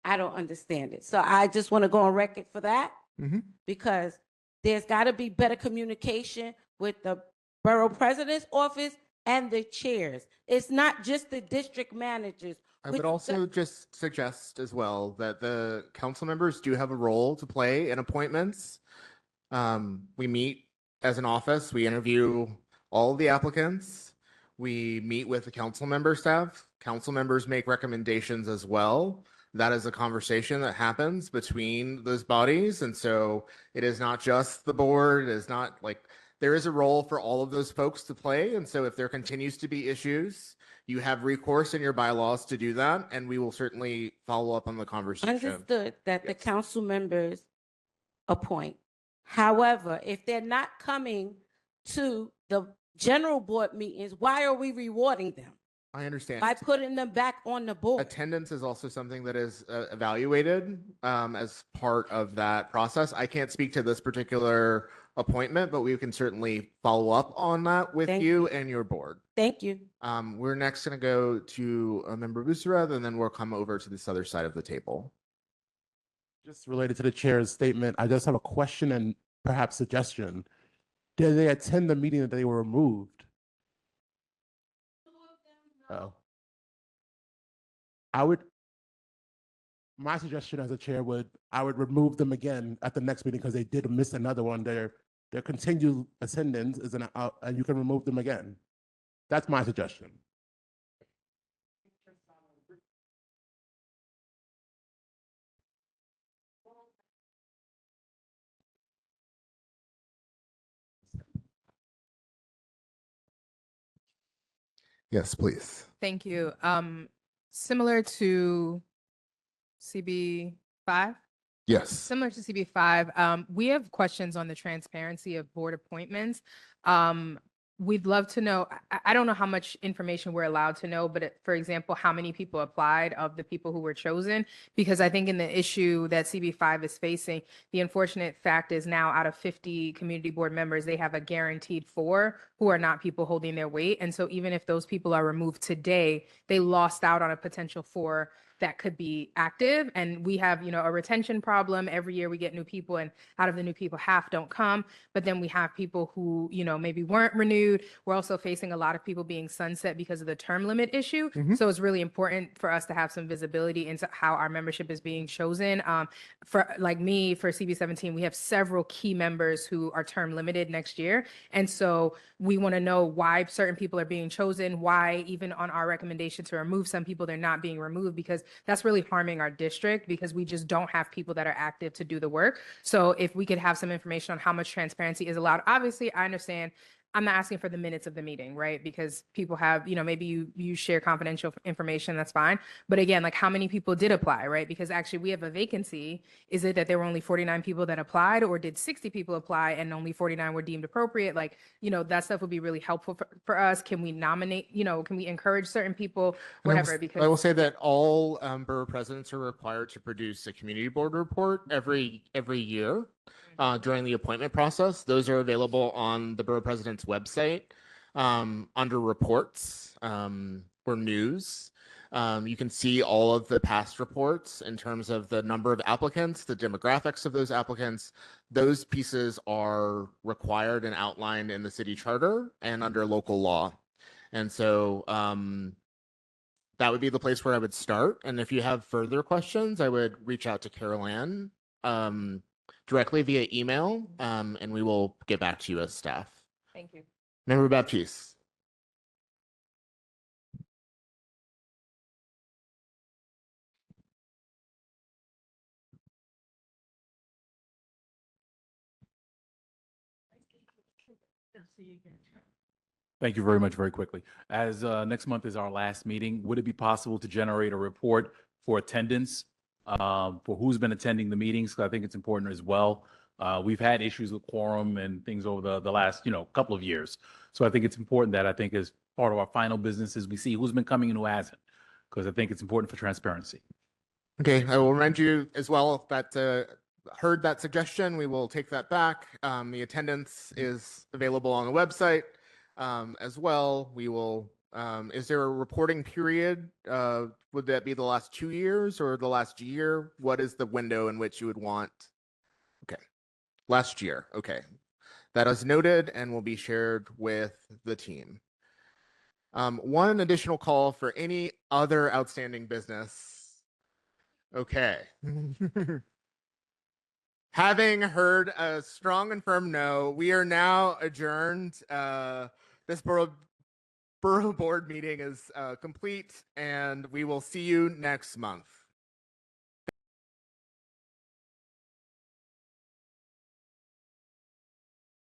I don't understand it. So I just want to go on record for that, because there's got to be better communication with the borough president's office and the chairs. It's not just the district managers. I would also just suggest as well that the council members do have a role to play in appointments. We meet as an office, we interview all of the applicants. We meet with the council member staff. Council members make recommendations as well. That is a conversation that happens between those bodies. And so it is not just the board, it is not like, there is a role for all of those folks to play. And so if there continues to be issues, you have recourse in your bylaws to do that. And we will certainly follow up on the conversation. Understood that the council members appoint. However, if they're not coming to the general board meetings, why are we rewarding them? I understand. By putting them back on the board. Attendance is also something that is evaluated as part of that process. I can't speak to this particular appointment, but we can certainly follow up on that with you and your board. Thank you. We're next going to go to Member Busareth, and then we'll come over to this other side of the table. Just related to the chair's statement, I just have a question and perhaps suggestion. Did they attend the meeting that they were removed? Oh. My suggestion as a chair I would remove them again at the next meeting because they did miss another one. Their continued attendance is and you can remove them again. That's my suggestion. Yes, please. Thank you. Similar to CB5? Yes. Similar to CB5, we have questions on the transparency of board appointments. We'd love to know, I don't know how much information we're allowed to know, but for example, how many people applied of the people who were chosen? Because I think in the issue that CB5 is facing, the unfortunate fact is now out of 50 community board members, they have a guaranteed 4 who are not people holding their weight. And so even if those people are removed today, they lost out on a potential 4 that could be active. And we have, a retention problem. Every year we get new people, and out of the new people, half don't come. But then we have people who, maybe weren't renewed. We're also facing a lot of people being sunset because of the term limit issue. So it's really important for us to have some visibility into how our membership is being chosen. For like me, for CB17, we have several key members who are term limited next year. And so we want to know why certain people are being chosen, why even on our recommendation to remove some people, they're not being removed, because that's really harming our district because we just don't have people that are active to do the work. So if we could have some information on how much transparency is allowed. Obviously, I understand I'm not asking for the minutes of the meeting, right? Because people have, maybe you share confidential information, that's fine. But again, like how many people did apply, right? Because actually we have a vacancy. Is it that there were only 49 people that applied, or did 60 people apply and only 49 were deemed appropriate? Like, that stuff would be really helpful for us. Can we nominate, can we encourage certain people, whatever? Because I will say that all borough presidents are required to produce a community board report every year. During the appointment process. Those are available on the borough president's website under reports or news. You can see all of the past reports in terms of the number of applicants, the demographics of those applicants. Those pieces are required and outlined in the city charter and under local law. And so that would be the place where I would start. And if you have further questions, I would reach out to Carol Ann directly via email, and we will get back to you as staff. Thank you. Member Baptiste. Thank you very much. Very quickly. As next month is our last meeting, would it be possible to generate a report for attendance for who's been attending the meetings? Because I think it's important as well. We've had issues with quorum and things over the last, couple of years. So I think it's important that I think as part of our final business is we see who's been coming and who hasn't, because I think it's important for transparency. Okay, I will remind you as well that heard that suggestion. We will take that back. The attendance is available on the website as well. We will, is there a reporting period? Would that be the last 2 years or the last year? What is the window in which you would want? Okay, last year. Okay, that is noted and will be shared with the team. One additional call for any other outstanding business. Okay. Having heard a strong and firm no, we are now adjourned. This Borough Board meeting is complete, and we will see you next month.